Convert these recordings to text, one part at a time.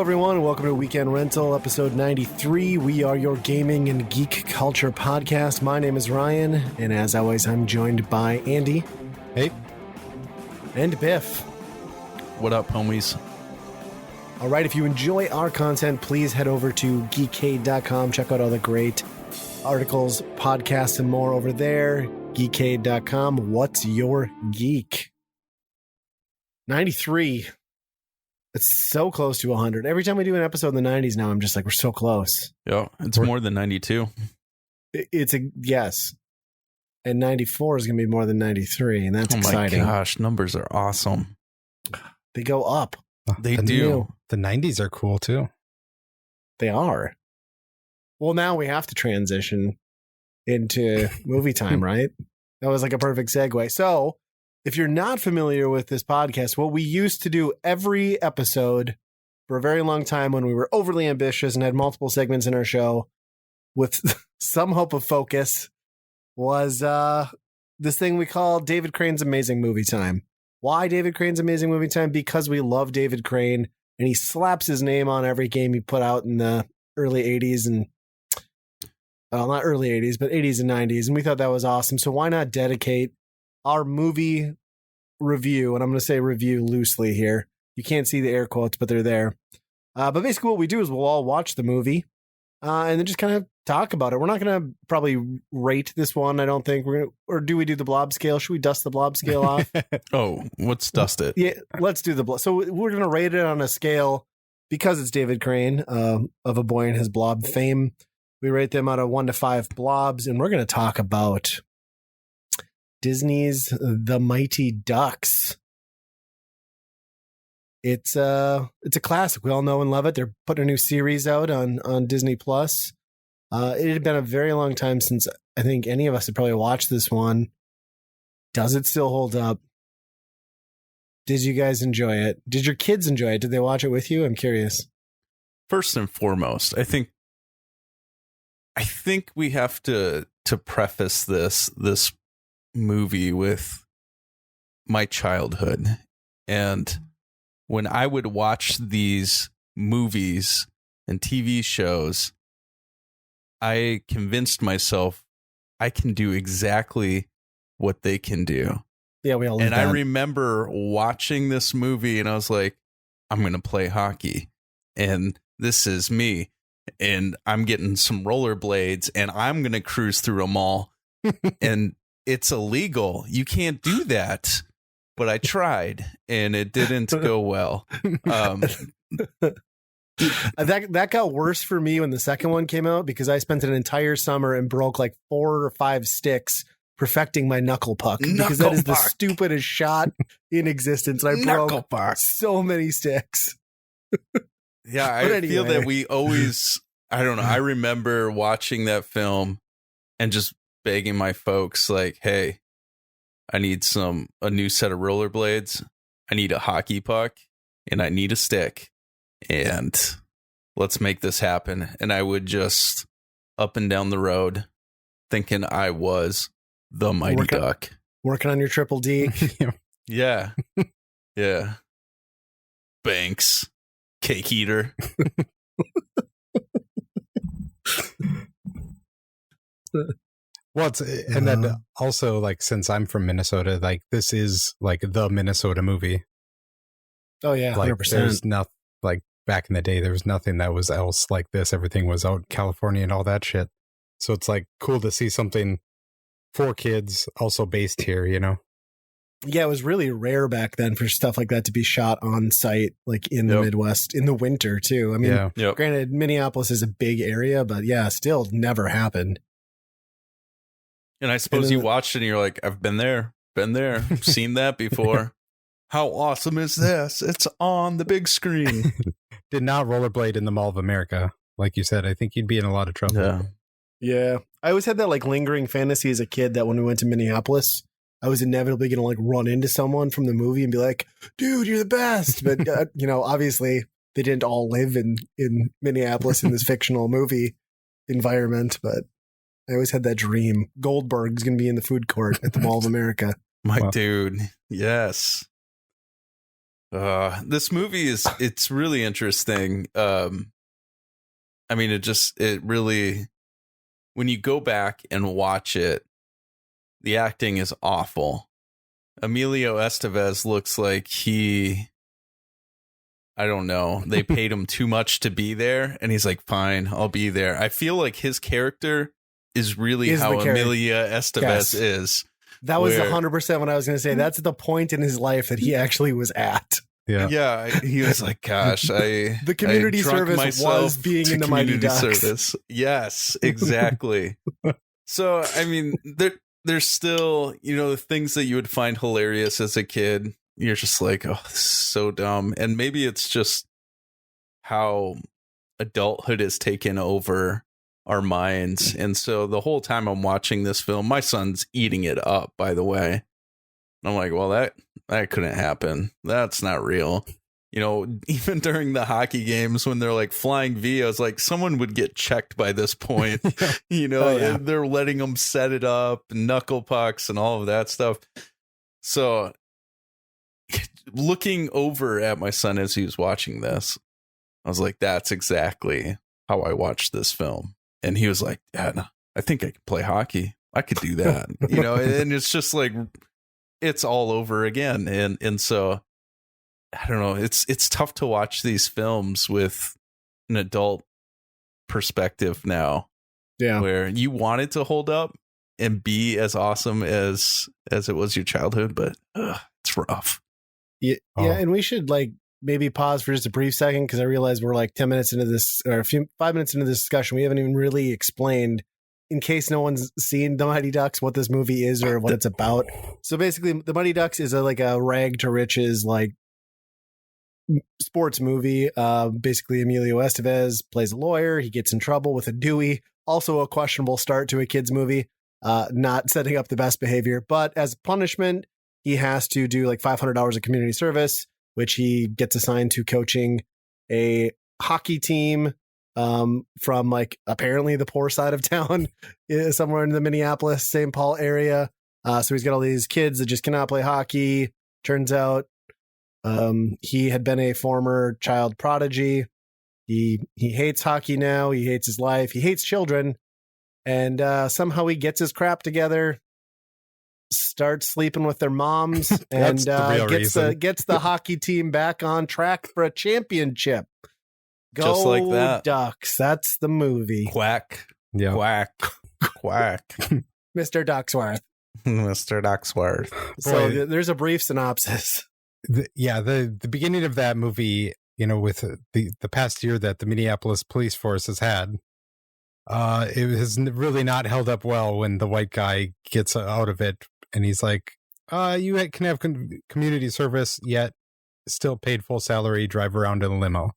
everyone. Welcome to Weekend Rental, episode 93. We are your gaming and geek culture podcast. My name is Ryan, and as always, I'm joined by Andy. Hey. And Biff. What up, homies? All right, if you enjoy our content, please head over to geekade.com. Check out all the great articles, podcasts, and more over there. Geekade.com. What's your geek? 93. It's so close to 100. Every time we do an episode in the 90s now, I'm just like, we're so close. Yeah, it's more than 92. It's a yes. And 94 is going to be more than 93, and that's exciting. Oh my gosh, numbers are awesome. They go up. They do. The 90s are cool, too. They are. Well, now we have to transition into movie time, right? That was like a perfect segue. So, if you're not familiar with this podcast, what we used to do every episode for a very long time when we were overly ambitious and had multiple segments in our show with some hope of focus was this thing we call David Crane's Amazing Movie Time. Why David Crane's Amazing Movie Time? Because we love David Crane and he slaps his name on every game he put out in the early 80s and well, not early 80s, but 80s and 90s. And we thought that was awesome. So why not dedicate our movie review, and I'm going to say review loosely here. You can't see the air quotes, but they're there. But basically what we do is we'll all watch the movie and then just kind of talk about it. We're not going to probably rate this one, I don't think. Or do we do the blob scale? Should we dust the blob scale off? Let's dust it. Yeah, let's do the blob. So we're going to rate it on a scale because it's David Crane of A Boy and His Blob fame. We rate them out of 1 to 5 blobs, and we're going to talk about Disney's The Mighty Ducks. It's a classic. We all know and love it. They're putting a new series out on Disney Plus. It had been a very long time since I think any of us had probably watched this one. Does it still hold up? Did you guys enjoy it? Did your kids enjoy it? Did they watch it with you? I'm curious. First and foremost, I think we have to preface this movie with my childhood. And when I would watch these movies and TV shows, I convinced myself I can do exactly what they can do. Yeah, we all and that. I remember watching this movie and I was like, I'm going to play hockey. And this is me. And I'm getting some rollerblades and I'm going to cruise through a mall. And it's illegal. You can't do that. But I tried and it didn't go well. That got worse for me when the second one came out because I spent an entire summer and broke like 4 or 5 sticks perfecting my knuckle puck because that is the stupidest shot in existence. I broke so many sticks. Yeah, I feel that we always, I don't know. I remember watching that film and just begging my folks like, hey, I need a new set of rollerblades. I need a hockey puck and I need a stick and let's make this happen. And I would just up and down the road thinking I was the Mighty Duck. Working on your triple D. Yeah. Yeah. Banks. Cake eater. Well, and then also, like, since I'm from Minnesota, like, this is like the Minnesota movie. Oh yeah, 100%. Like, there's nothing like back in the day. There was nothing that was else like this. Everything was out in California and all that shit. So it's like cool to see something for kids also based here. You know? Yeah, it was really rare back then for stuff like that to be shot on site, like in the Midwest in the winter too. I mean, granted, Minneapolis is a big area, but yeah, still never happened. And I suppose you watched it and you're like, I've been there, seen that before. How awesome is this? It's on the big screen. Did not rollerblade in the Mall of America. Like you said, I think you'd be in a lot of trouble. Yeah. I always had that like lingering fantasy as a kid that when we went to Minneapolis, I was inevitably going to like run into someone from the movie and be like, dude, you're the best. But, obviously they didn't all live in Minneapolis in this fictional movie environment. But I always had that dream. Goldberg's going to be in the food court at the Mall of America. Dude. Yes. This movie it's really interesting. I mean, it really, when you go back and watch it, the acting is awful. Emilio Estevez looks like I don't know, they paid him too much to be there, and he's like, fine, I'll be there. I feel like his character is really how Emilia Estevez is. That was 100% what I was going to say. That's the point in his life that he actually was at. Yeah, he was like, gosh, the community service was being in the Mighty Ducks. Service. Yes, exactly. So, I mean, there's still, the things that you would find hilarious as a kid. You're just like, oh, this is so dumb. And maybe it's just how adulthood has taken over our minds. And so the whole time I'm watching this film, my son's eating it up, by the way. I'm like, well, that couldn't happen. That's not real. Even during the hockey games when they're like flying Vios, like someone would get checked by this point. And they're letting them set it up, knuckle pucks and all of that stuff. So looking over at my son as he was watching this, I was like, that's exactly how I watched this film. And he was like, Dad, I think I could play hockey. I could do that. And it's just like, it's all over again. And so I don't know, it's tough to watch these films with an adult perspective now. Yeah. Where you want it to hold up and be as awesome as it was your childhood, but it's rough. Yeah, and we should maybe pause for just a brief second, because I realize we're like 10 minutes into this, or 5 minutes into this discussion. We haven't even really explained, in case no one's seen The Mighty Ducks, what this movie is or what it's about. So basically, The Mighty Ducks is a rag to riches sports movie. Basically, Emilio Estevez plays a lawyer. He gets in trouble with a Dewey. Also a questionable start to a kid's movie. Not setting up the best behavior. But as punishment, he has to do 500 hours of community service, which he gets assigned to coaching a hockey team from apparently the poor side of town, somewhere in the Minneapolis, St. Paul area. So he's got all these kids that just cannot play hockey. Turns out he had been a former child prodigy. He hates hockey now. He hates his life. He hates children. And somehow he gets his crap together, starts sleeping with their moms, and gets the hockey team back on track for a championship. Go just like that. Ducks. That's the movie. Quack. Yeah. Quack. Quack. Mr. Ducksworth. Mr. Ducksworth. So there's a brief synopsis. The beginning of that movie, with the past year that the Minneapolis police force has had, it has really not held up well when the white guy gets out of it, and he's like, you can have community service, yet still paid full salary, drive around in a limo.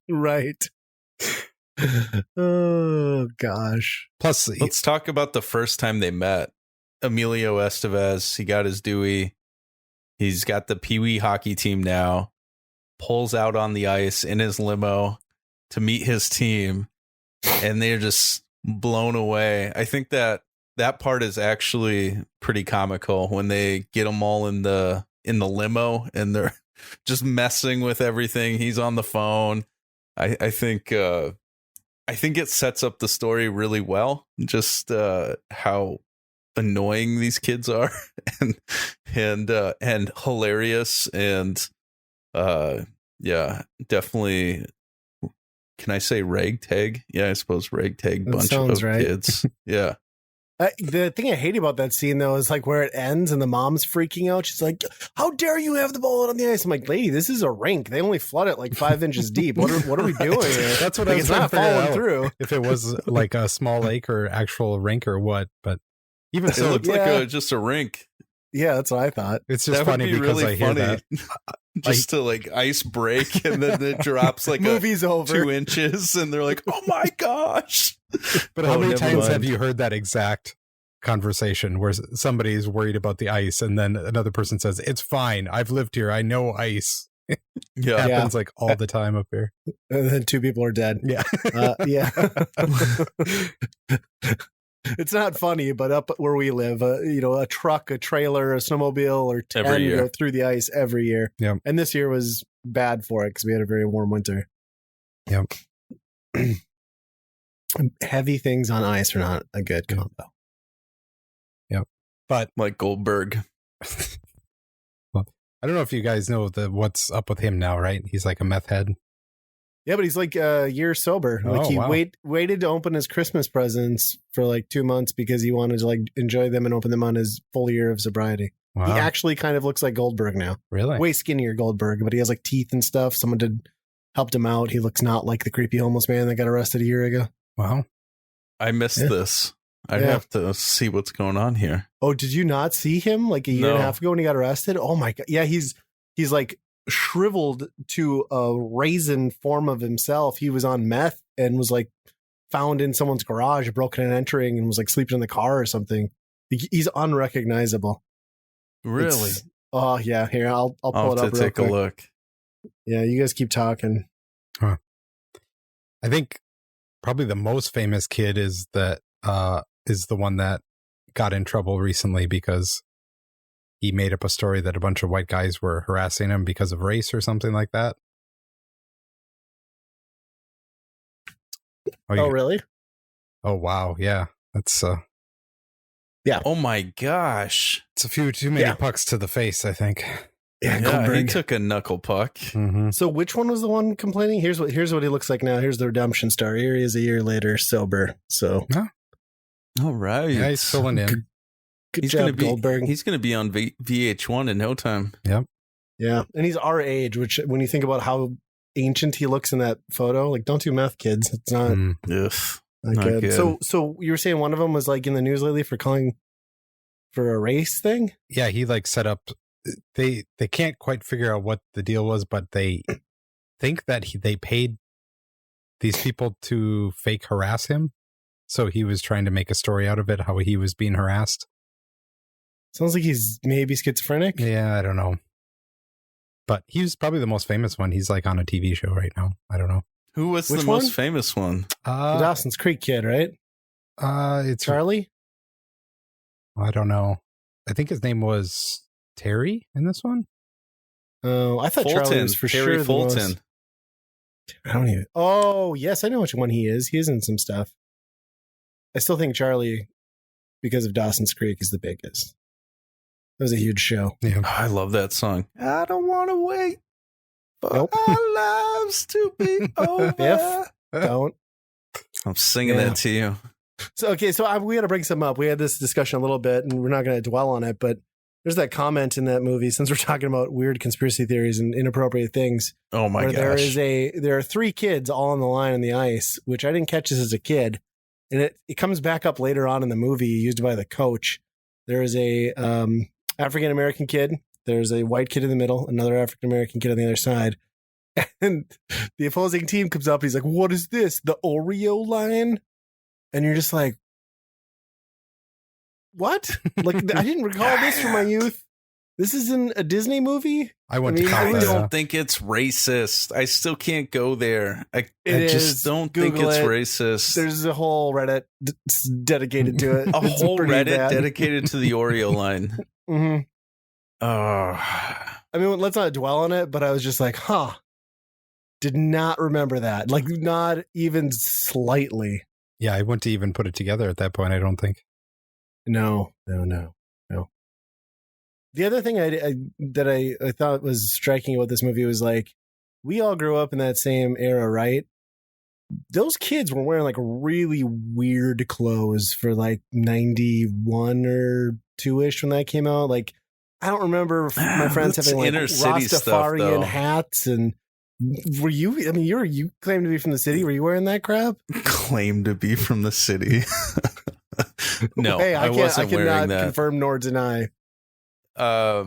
Right. Oh gosh. Plus, let's talk about the first time they met. Emilio Estevez, he got his Dewey. He's got the Pee Wee hockey team now. Pulls out on the ice in his limo to meet his team, and they're just blown away. I think that part is actually pretty comical when they get them all in the limo and they're just messing with everything. He's on the phone. I think it sets up the story really well. Just how annoying these kids are, and hilarious, and definitely. Can I say ragtag? Yeah, I suppose ragtag bunch of kids. Yeah. The thing I hate about that scene, though, is where it ends and the mom's freaking out. She's like, how dare you have the ball out on the ice? I'm like, lady, this is a rink. They only flood it 5 inches deep. What are we doing here? That's what I was not following through. If it was a small lake or actual rink or what, but even so, it looked like just a rink. Yeah, that's what I thought. It's just funny because really I hear that. Just to ice break, and then it drops movie's over 2 inches, and they're like, "Oh my gosh!" But how many times have you heard that exact conversation where somebody's worried about the ice, and then another person says, "It's fine. I've lived here. I know ice." Yeah, it happens all the time up here. And then 2 people are dead. Yeah, yeah. It's not funny, but up where we live, a truck, a trailer, a snowmobile, or 10 go through the ice every year. Yep. And this year was bad for it because we had a very warm winter. Yep. Heavy things on ice are not a good combo. Yep. But like Goldberg. Well, I don't know if you guys know what's up with him now, right? He's like a meth head. Yeah, but he's like a year sober. Like he waited to open his Christmas presents for like 2 months because he wanted to like enjoy them and open them on his full year of sobriety. Wow. He actually kind of looks like Goldberg now. Really? Way skinnier Goldberg, but he has like teeth and stuff. Someone helped him out. He looks not like the creepy homeless man that got arrested a year ago. Wow. I missed this. I'd have to see what's going on here. Oh, did you not see him like a year and a half ago when he got arrested? Oh my God. Yeah, he's like shriveled to a raisin form of himself. He was on meth and was like found in someone's garage, broken and entering, and was like sleeping in the car or something. He's unrecognizable. Really? Oh yeah. Here, I'll pull it up. To take a look. Yeah, you guys keep talking. Huh. I think probably the most famous kid is the one that got in trouble recently because he made up a story that a bunch of white guys were harassing him because of race or something like that. Oh, really? Oh, wow. Yeah. That's yeah. Oh my gosh. It's a few too many pucks to the face, I think. Yeah, he took a knuckle puck. Mm-hmm. So which one was the one complaining? Here's what he looks like now. Here's the redemption story. Here he is a year later, sober. So all right. Yeah, he's filling in. Good job, Goldberg. He's going to be on VH1 in no time. Yep. Yeah. And he's our age, which when you think about how ancient he looks in that photo, like don't do meth, kids. It's not, not good. So you were saying one of them was like in the news lately for calling for a race thing? Yeah. He like set up, they can't quite figure out what the deal was, but they think that they paid these people to fake harass him. So he was trying to make a story out of it, how he was being harassed. Sounds like he's maybe schizophrenic. Yeah, I don't know. But he's probably the most famous one. He's like on a TV show right now. I don't know. Who was the most famous one? The Dawson's Creek kid, right? It's Charlie? I don't know. I think his name was Terry in this one. Oh, I thought Fulton. Charlie was for Terry sure Fulton. I don't even. Oh, yes, I know which one he is. He's in some stuff. I still think Charlie, because of Dawson's Creek, is the biggest. That was a huge show. Yeah. Oh, I love that song. I don't want to wait for our lives to be over. Don't. I'm singing that to you. So, we got to bring some up. We had this discussion a little bit, and we're not going to dwell on it, but there's that comment in that movie, since we're talking about weird conspiracy theories and inappropriate things. Oh my gosh. There are 3 kids all on the line on the ice, which I didn't catch this as a kid. And it comes back up later on in the movie, used by the coach. There is a African-American kid. There's a white kid in the middle, another African-American kid on the other side. And the opposing team comes up. He's like, what is this? The Oreo line? And you're just like, what? Like, I didn't recall this from my youth. This isn't a Disney movie? I don't think it's racist. I still can't go there. I just don't think it's racist. There's a whole Reddit dedicated to it. A whole Reddit dedicated to the Oreo line. Mm-hmm. I mean, let's not dwell on it, but I was just like, did not remember that. Like, not even slightly. Yeah, I wouldn't even put it together at that point, I don't think. No. The other thing I thought was striking about this movie was like, we all grew up in that same era, right? Those kids were wearing like really weird clothes for like 91 or 2-ish when that came out. Like, I don't remember my friends having like Rastafarian hats. And were you? I mean, you claim to be from the city. Were you wearing that crap? Claim to be from the city. No, hey, I wasn't wearing that. I cannot confirm nor deny. I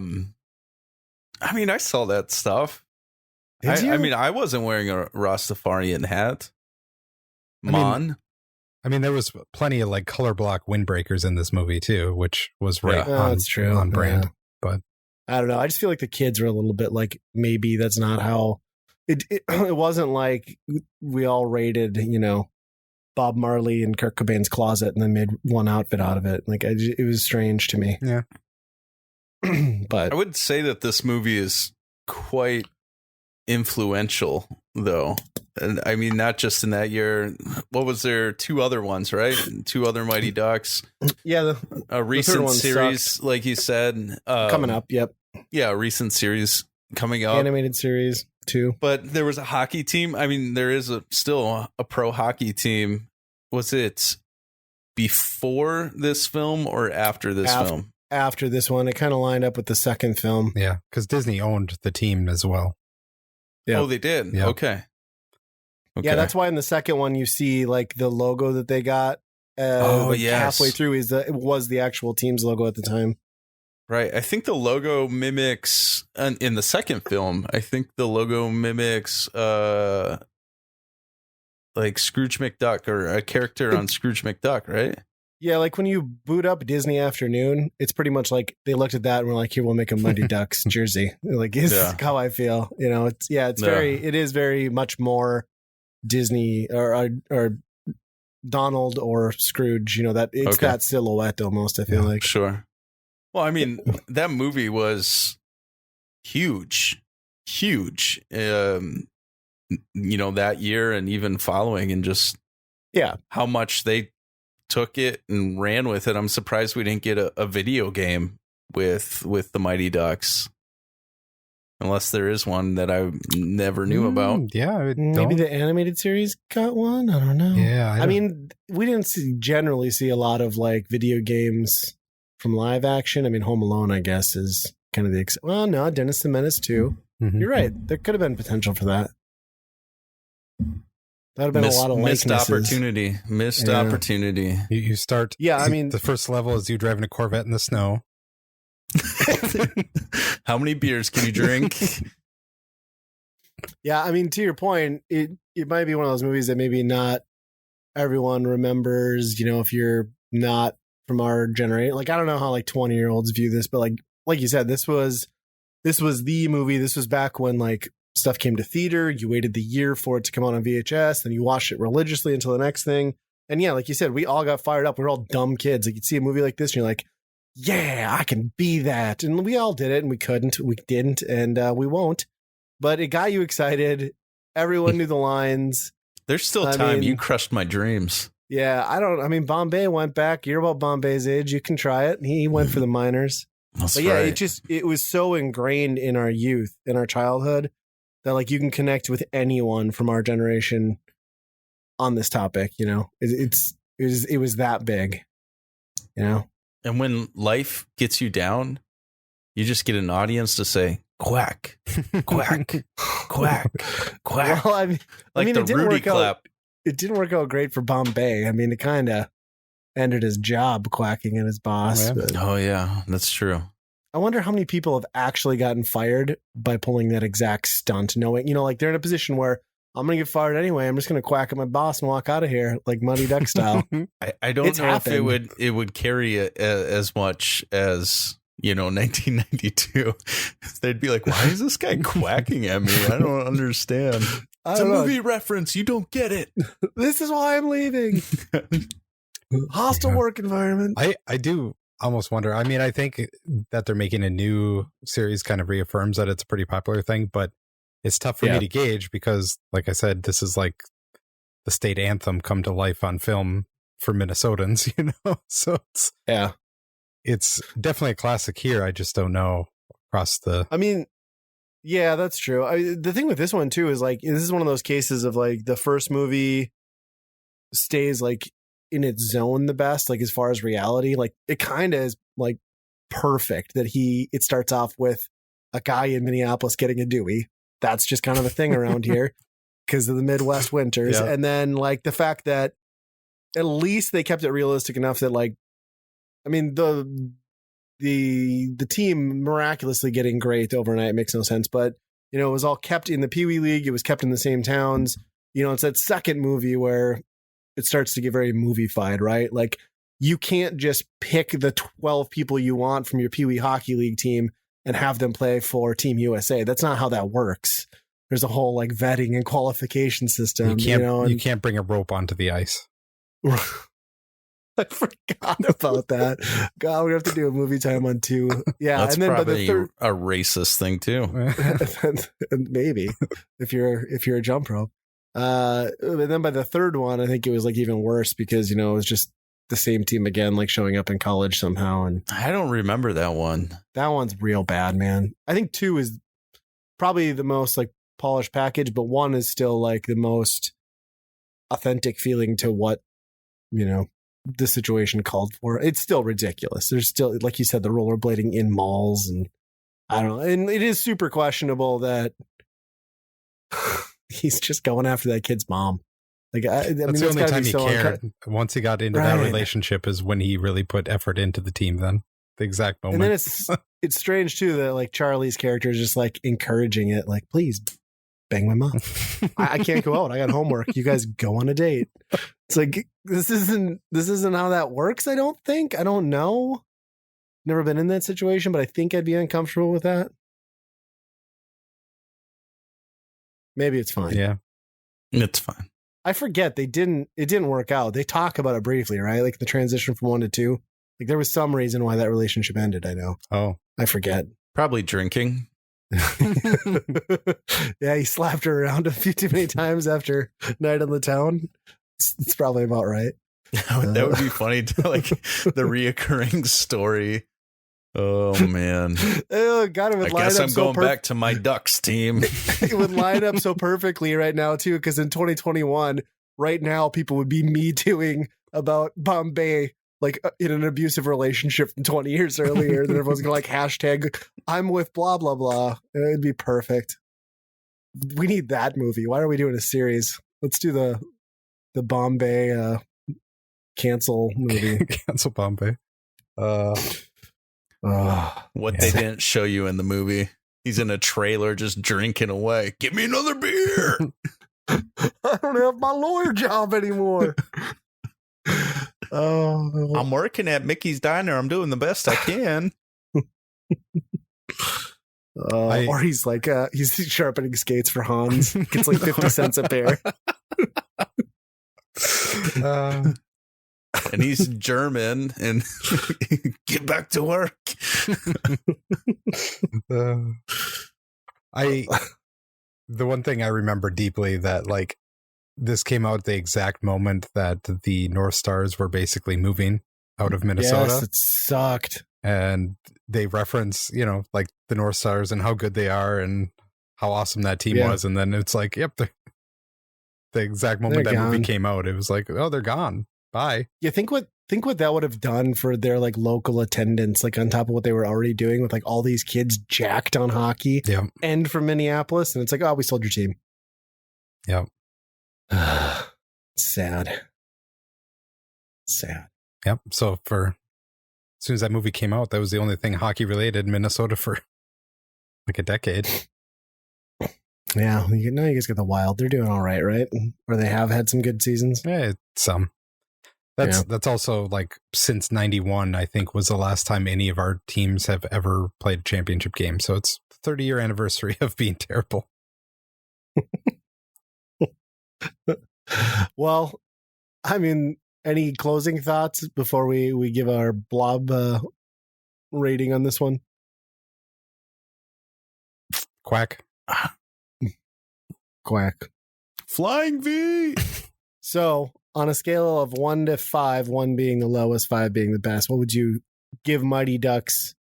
mean, I saw that stuff. I mean, I wasn't wearing a Rastafarian hat. I mean, there was plenty of like color block windbreakers in this movie too, which was on brand. Yeah. But I don't know. I just feel like the kids were a little bit like, maybe that's not how it wasn't like we all rated, Bob Marley in Kurt Cobain's closet and then made one outfit out of it. Like it was strange to me. Yeah. I But would say that this movie is quite influential, though. And I mean, not just in that year. What was there? 2 other ones, right? 2 other Mighty Ducks. Yeah, a recent series, like you said, coming up. Yep. Yeah, a recent series coming up, animated series too. But there was a hockey team. I mean, there is still a pro hockey team. Was it before this film or after this film? After this one, it kind of lined up with the second film. Yeah, because Disney owned the team as well. Yeah. Oh, they did. Yeah. Okay. Yeah, that's why in the second one you see like the logo that they got. Halfway through it was the actual team's logo at the time. Right. I think the logo mimics in the second film. I think the logo mimics like Scrooge McDuck or a character on Scrooge McDuck, right? Yeah, like when you boot up Disney Afternoon, it's pretty much like they looked at that and were like, "Here, we'll make a Mighty Ducks jersey." Like, this is how I feel. You know, it is very much more Disney or Donald or Scrooge. You know, that it's that silhouette almost. I feel like. Sure. Well, I mean, that movie was huge. That year and even following, and just how much they took it and ran with it. I'm surprised we didn't get a video game with the Mighty Ducks, unless there is one that I never knew about. Yeah, maybe the animated series got one. I don't know. Yeah, I mean, we didn't generally see a lot of like video games from live action. I mean, Home Alone, I guess, is kind of well, no, Dennis the Menace too. Mm-hmm. You're right. There could have been potential for that. That would have been a lot of missed opportunity. Missed opportunity. You start. Yeah, I mean, the first level is you driving a Corvette in the snow. How many beers can you drink? Yeah, I mean, to your point, it might be one of those movies that maybe not everyone remembers. You know, if you're not from our generation, like I don't know how like 20-year-olds view this, but like you said, this was the movie. This was back when like stuff came to theater. You waited the year for it to come out on VHS, then you watched it religiously until the next thing. And yeah, like you said, we all got fired up. We were all dumb kids. Like you'd see a movie like this and you're like, yeah, I can be that. And we all did it, and we didn't, and we won't. But it got you excited. Everyone knew the lines. There's still time. You crushed my dreams. Yeah, Bombay went back. You're about Bombay's age. You can try it. He went for the minors. That's but yeah, it was so ingrained in our youth, in our childhood, that like you can connect with anyone from our generation on this topic. You know, it was that big. You know, and when life gets you down, you just get an audience to say quack, quack, quack, quack. Well, I mean, the Rudy clap. It didn't work out great for Bombay. I mean, it kind of ended his job quacking at his boss. Yeah. Oh yeah, that's true. I wonder how many people have actually gotten fired by pulling that exact stunt, knowing, you know, like they're in a position where I'm going to get fired anyway. I'm just going to quack at my boss and walk out of here like Mighty Duck style. I don't know if it would carry as much as, 1992. They'd be like, why is this guy quacking at me? I don't understand. It's a movie reference. You don't get it. This is why I'm leaving. Hostile work environment. I do almost wonder. I mean, I think that they're making a new series kind of reaffirms that it's a pretty popular thing, but it's tough for me to gauge because, like I said, this is like the state anthem come to life on film for Minnesotans, So it's definitely a classic here. I just don't know across the. I mean, yeah, that's true. The thing with this one too is like this is one of those cases of like the first movie stays like in its zone the best, like as far as reality, like it kind of is like perfect that it starts off with a guy in Minneapolis getting a Dewey. That's just kind of a thing around here because of the Midwest winters. Yeah. And then like the fact that at least they kept it realistic enough that like, I mean, the team miraculously getting great overnight makes no sense, but it was all kept in the Pee Wee League. It was kept in the same towns. It's that second movie where it starts to get very movie-fied, right? Like you can't just pick the 12 people you want from your Pee Wee Hockey League team and have them play for Team USA. That's not how that works. There's a whole like vetting and qualification system. You can't bring a rope onto the ice. I forgot about that. God, we have to do a movie time on 2. Yeah, that's and then probably by the third, a racist thing too. maybe if you're a jump rope. And then by the third one, I think it was like even worse because it was just the same team again, like showing up in college somehow. And I don't remember that one. That one's real bad, man. I think 2 is probably the most like polished package, but 1 is still like the most authentic feeling to what the situation called for. It's still ridiculous. There's still, like you said, the rollerblading in malls, and I don't know. And it is super questionable that he's just going after that kid's mom. Like, I mean, that's the only time he cared. Once he got into that relationship is when he really put effort into the team. Then the exact moment. And then it's strange too that like Charlie's character is just like encouraging it, like, please bang my mom. I can't go out. I got homework. You guys go on a date. It's like this isn't how that works. I don't know. Never been in that situation, but I think I'd be uncomfortable with that. Maybe it's fine. Yeah, it's fine. I forget it didn't work out. They talk about it briefly, right? Like the transition from 1 to 2. Like there was some reason why that relationship ended. I know. Oh, I forget. Probably drinking. Yeah, he slapped her around a few too many times after Night on the Town. It's probably about right. That would be funny to like the reoccurring story. Oh man! Oh God, it would I guess I'm going back to my Ducks team. It would line up so perfectly right now too, because in 2021, right now, people would be me tooing about Bombay like in an abusive relationship from 20 years earlier. Then everyone's gonna like hashtag I'm with blah blah blah. It'd be perfect. We need that movie. Why are we doing a series? Let's do the Bombay cancel movie. Cancel Bombay. What they didn't show you in the movie. He's in a trailer just drinking away. Give me another beer. I don't have my lawyer job anymore. I'm working at Mickey's Diner. I'm doing the best I can. Or he's like he's sharpening skates for Hans. Gets like 50 cents a pair. And he's German and get back to work. The one thing I remember deeply that like this came out the exact moment that the North Stars were basically moving out of Minnesota. Yes, it sucked. And they reference, like the North Stars and how good they are and how awesome that team was. And then it's like, yep, the exact moment that movie came out, it was like, oh, they're gone. Bye. You think what that would have done for their like local attendance, like on top of what they were already doing with like all these kids jacked on hockey and from Minneapolis. And it's like, oh, we sold your team. Yeah. Sad. Yep. So as soon as that movie came out, that was the only thing hockey related in Minnesota for like a decade. Yeah. Now you guys get the Wild. They're doing all right, right? Or they have had some good seasons. Yeah, some. That's also like since 91, I think, was the last time any of our teams have ever played a championship game. So it's the 30-year anniversary of being terrible. Well, I mean, any closing thoughts before we give our blob rating on this one? Quack. Flying V. So on a scale of 1 to 5, 1 being the lowest, 5 being the best, what would you give Mighty Ducks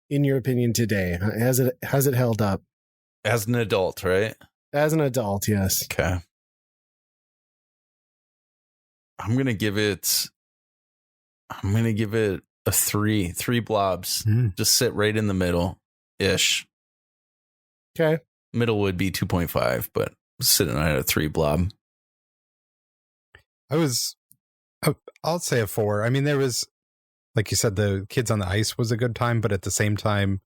in your opinion today? Has it held up? As an adult, right? As an adult, yes. Okay. I'm gonna give it a 3. 3 blobs. Just sit right in the middle ish. Okay. Middle would be 2.5, but sitting at a 3 blob. I'll say a 4. I mean, there was, like you said, the kids on the ice was a good time, but at the same time,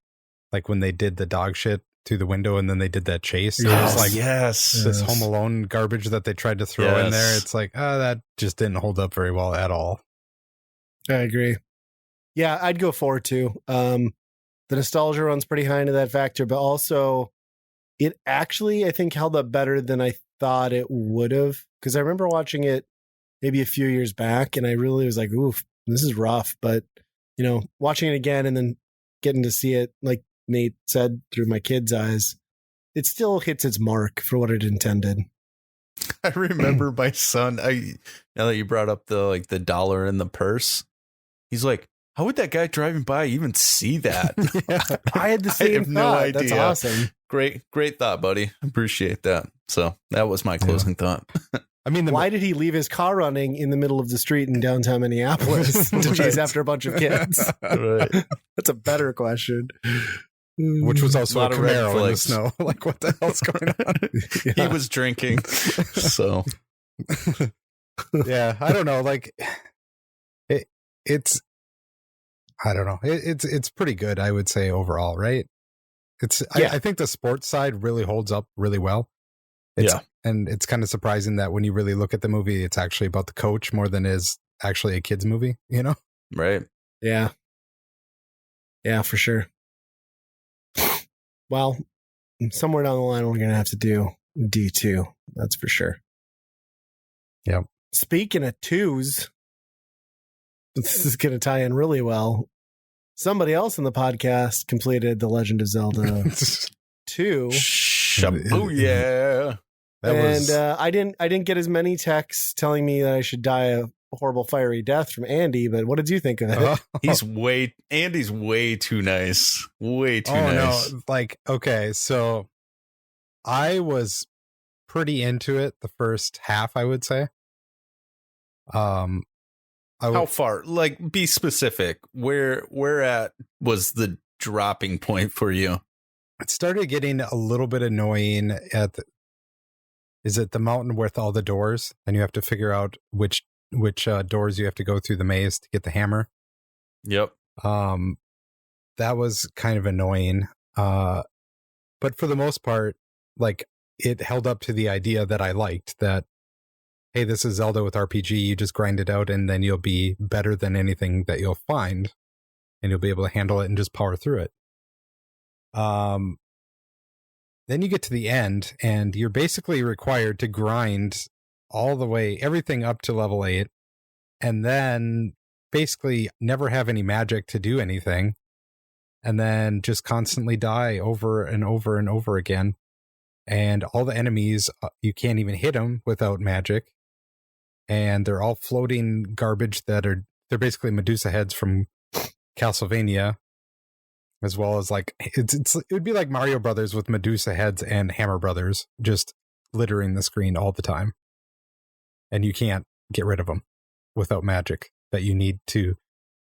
like when they did the dog shit through the window and then they did that chase, it was like this Home Alone garbage that they tried to throw in there. It's like, that just didn't hold up very well at all. I agree. Yeah, I'd go 4 too. The nostalgia runs pretty high into that factor, but also it actually, I think, held up better than I thought it would have. Because I remember watching it maybe a few years back, and I really was like, oof, this is rough. But, watching it again and then getting to see it, like Nate said, through my kids' eyes, it still hits its mark for what it intended. I remember my son, now that you brought up the dollar in the purse, he's like, how would that guy driving by even see that? I had the same I have thought. no idea. That's awesome. Great thought, buddy. Appreciate that. So that was my closing thought. I mean, why did he leave his car running in the middle of the street in downtown Minneapolis to chase after a bunch of kids? Right. That's a better question. Which was also a Camaro in the flags. snow. Like, what the hell's going on? He was drinking. So yeah, I don't know. Like, it's I don't know. It's pretty good, I would say, overall, right? I think the sports side really holds up really well. And it's kind of surprising that when you really look at the movie, it's actually about the coach more than is actually a kid's movie, Right. Yeah. Yeah, for sure. Well, somewhere down the line, we're going to have to do D2. That's for sure. Yep. Speaking of twos, this is going to tie in really well. Somebody else in the podcast completed The Legend of Zelda 2. Shabooyah. I didn't get as many texts telling me that I should die a horrible fiery death from Andy, but what did you think of it? Andy's way too nice. Way too nice. No, like, okay, so I was pretty into it the first half, I would say. How far? Like, be specific. Where at was the dropping point for you? It started getting a little bit annoying is it the mountain with all the doors? And you have to figure out which doors you have to go through the maze to get the hammer. Yep. That was kind of annoying. But for the most part, like, it held up to the idea that I liked, that, hey, this is Zelda with RPG. You just grind it out and then you'll be better than anything that you'll find, and you'll be able to handle it and just power through it. Then you get to the end and you're basically required to grind all the way, everything up to level 8, and then basically never have any magic to do anything, and then just constantly die over and over and over again. And all the enemies, you can't even hit them without magic. And they're all floating garbage they're basically Medusa heads from Castlevania, as well as like, it would be like Mario Brothers with Medusa heads and Hammer Brothers just littering the screen all the time. And you can't get rid of them without magic that you need to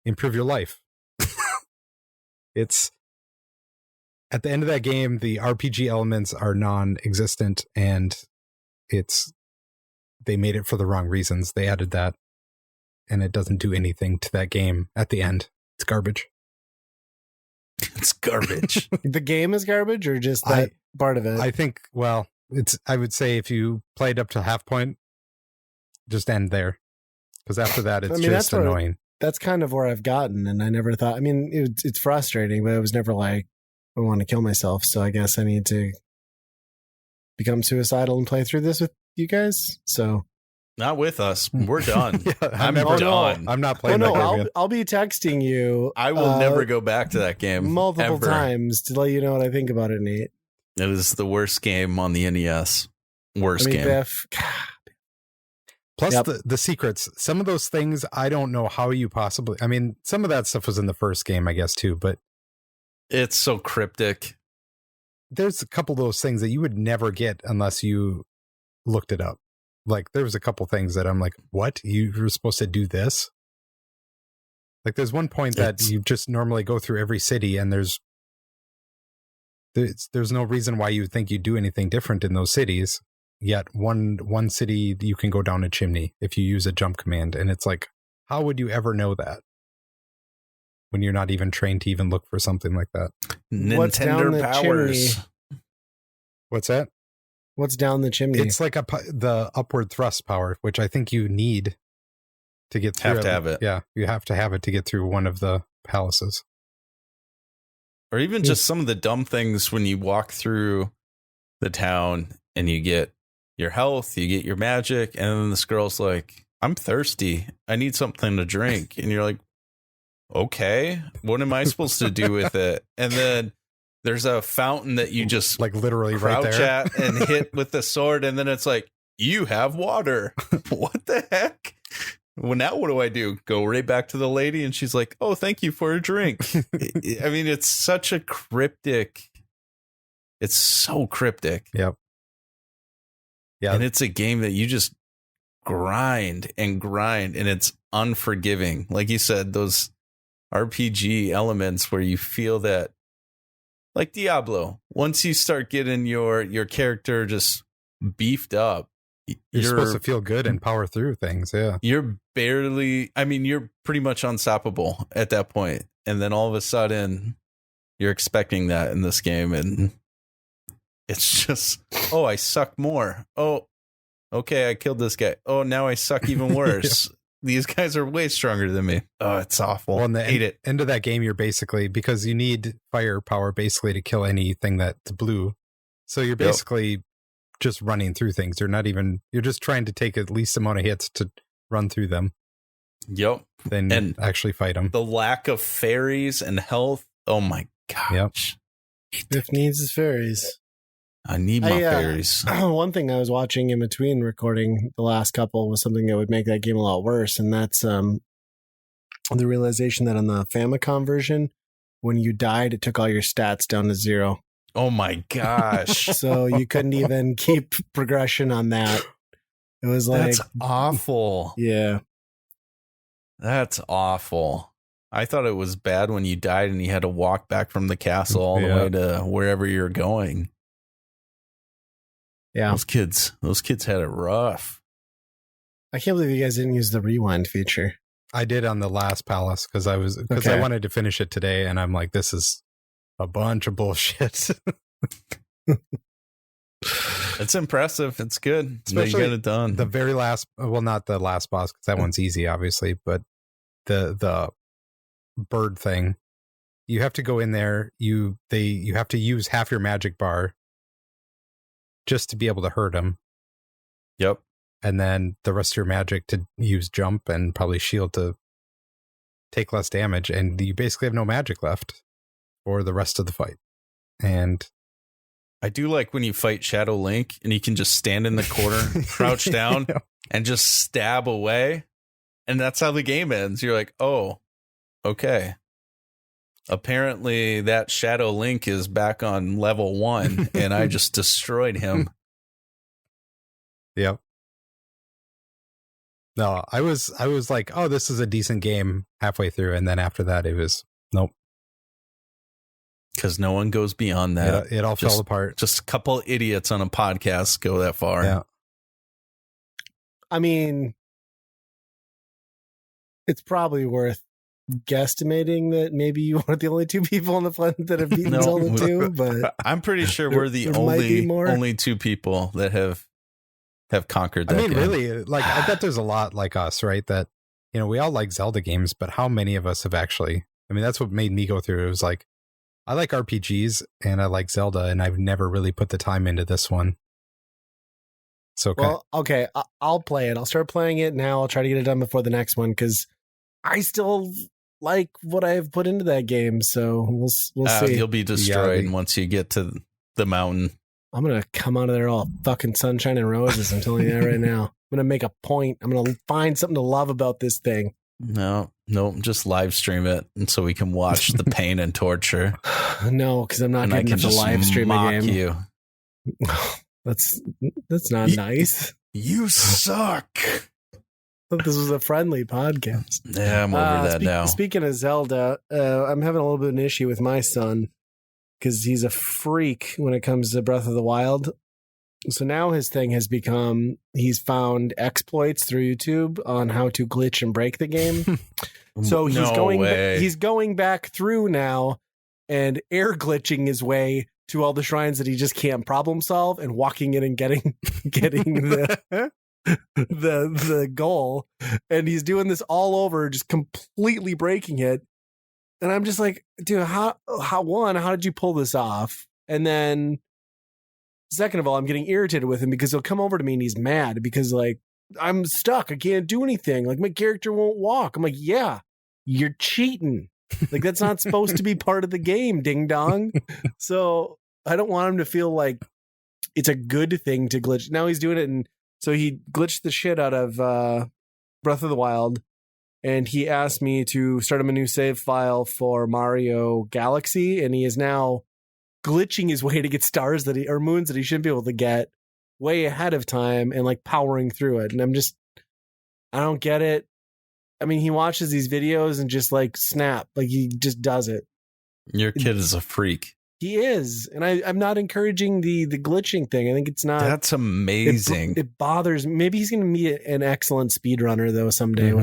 improve your life. It's at the end of that game, the RPG elements are non-existent, and they made it for the wrong reasons. They added that, and it doesn't do anything to that game at the end. It's garbage. It's garbage. The game is garbage, or just that part of it? I think, well, I would say if you played up to half point, just end there. Because after that, it's just annoying. That's kind of where I've gotten, and I never thought, it's frustrating, but it was never like, I want to kill myself, so I guess I need to become suicidal and play through this with you guys. So not with us. We're done. I'm never done. I'm not playing that game yet. I'll be texting you. I will never go back to that game multiple ever. times to let you know what I think about it, Nate. It was the worst game on the NES. Worst game. Biff, Plus the secrets. Some of those things, I don't know how you possibly... some of that stuff was in the first game, I guess, too, but... It's so cryptic. There's a couple of those things that you would never get unless you looked it up. Like, there was a couple things that I'm like, what? You were supposed to do this? Like, there's one point that you just normally go through every city, and there's no reason why you would think you'd do anything different in those cities. Yet one city, you can go down a chimney if you use a jump command. And it's like, how would you ever know that when you're not even trained to even look for something like that? Nintendo powers. What's that? What's down the chimney? It's like the upward thrust power, which I think you need to get through. Have to have it. Yeah, you have to have it to get through one of the palaces. Or even just some of the dumb things when you walk through the town and you get your health, you get your magic, and then this girl's like, I'm thirsty. I need something to drink. And you're like, okay, what am I supposed to do with it? And then there's a fountain that you just like literally crouch right there at and hit with the sword. And then it's like, you have water. What the heck? Well, now what do I do? Go right back to the lady and she's like, oh, thank you for a drink. I mean, it's such a cryptic. It's so cryptic. Yep. Yeah. And it's a game that you just grind and it's unforgiving. Like you said, those RPG elements where you feel that, like Diablo, once you start getting your character just beefed up, you're supposed to feel good and power through things. Yeah. You're pretty much unstoppable at that point. And then all of a sudden you're expecting that in this game. And it's just, oh, I suck more. Oh, okay, I killed this guy. Oh, now I suck even worse. These guys are way stronger than me. Oh, it's awful. Well, in the Hate it. end of that game, you're basically, because you need firepower basically to kill anything that's blue. So you're basically just running through things. You're just trying to take at least amount of hits to run through them. Yep. Then and actually fight them. The lack of fairies and health. Oh my gosh. If needs is fairies. I need my fairies. One thing I was watching in between recording the last couple was something that would make that game a lot worse, and that's the realization that on the Famicom version, when you died, it took all your stats down to 0. Oh my gosh. So you couldn't even keep progression on that. It was like... That's awful. Yeah. That's awful. I thought it was bad when you died and you had to walk back from the castle all the way to wherever you're going. Yeah. Those kids had it rough. I can't believe you guys didn't use the rewind feature. I did on the last palace because I wanted to finish it today, and I'm like, this is a bunch of bullshit. It's impressive. It's good. Especially you get it done. The very last, well, not the last boss because that one's easy, obviously, but the bird thing. You have to go in there. You have to use half your magic bar just to be able to hurt him. Yep. And then the rest of your magic to use jump and probably shield to take less damage. And you basically have no magic left for the rest of the fight. And I do like when you fight Shadow Link and you can just stand in the corner, crouch down and just stab away. And that's how the game ends. You're like, oh, okay. Apparently that Shadow Link is back on level 1 and I just destroyed him. Yep. No, I was like, oh, this is a decent game halfway through. And then after that, it was nope. Because no one goes beyond that. It all fell apart. Just a couple idiots on a podcast go that far. Yeah. I mean, it's probably worth guesstimating that maybe you are the only 2 people on the planet that have beaten Zelda 2, but I'm pretty sure we're the only 2 people that have conquered that. I mean, game. really, like I bet there's a lot like us, right? That, you know, we all like Zelda games, but how many of us have actually? I mean, that's what made me go through. It was like, I like RPGs and I like Zelda, and I've never really put the time into this one. So, okay, I'll play it. I'll start playing it now. I'll try to get it done before the next one because I still like what I've put into that game. So we'll see. You'll be destroyed once you get to the mountain. I'm going to come out of there all fucking sunshine and roses. I'm telling you that right now. I'm going to make a point. I'm going to find something to love about this thing. No, just live stream it, and so we can watch the pain and torture. No, because I'm not getting to live stream a game. You. That's not nice. You suck. I thought this was a friendly podcast. Yeah, I'm over that now. Speaking of Zelda, I'm having a little bit of an issue with my son because he's a freak when it comes to Breath of the Wild. So now his thing has become, he's found exploits through YouTube on how to glitch and break the game. So he's going back through now and air glitching his way to all the shrines that he just can't problem solve and walking in and getting the goal. And he's doing this all over, just completely breaking it. And I'm just like, dude, how did you pull this off? And then second of all, I'm getting irritated with him because he'll come over to me and he's mad because like I'm stuck. I can't do anything. Like, my character won't walk. I'm like, yeah, you're cheating. Like, that's not supposed to be part of the game, ding dong. So I don't want him to feel like it's a good thing to glitch. Now he's doing it. And so he glitched the shit out of Breath of the Wild. And he asked me to start him a new save file for Mario Galaxy. And he is now glitching his way to get stars or moons that he shouldn't be able to get way ahead of time and like powering through it. And I don't get it. I mean, he watches these videos and just like snap, like he just does it. Your kid is a freak. He is. And I'm not encouraging the glitching thing. I think it's not. That's amazing. It bothers me. Maybe he's going to be an excellent speedrunner though someday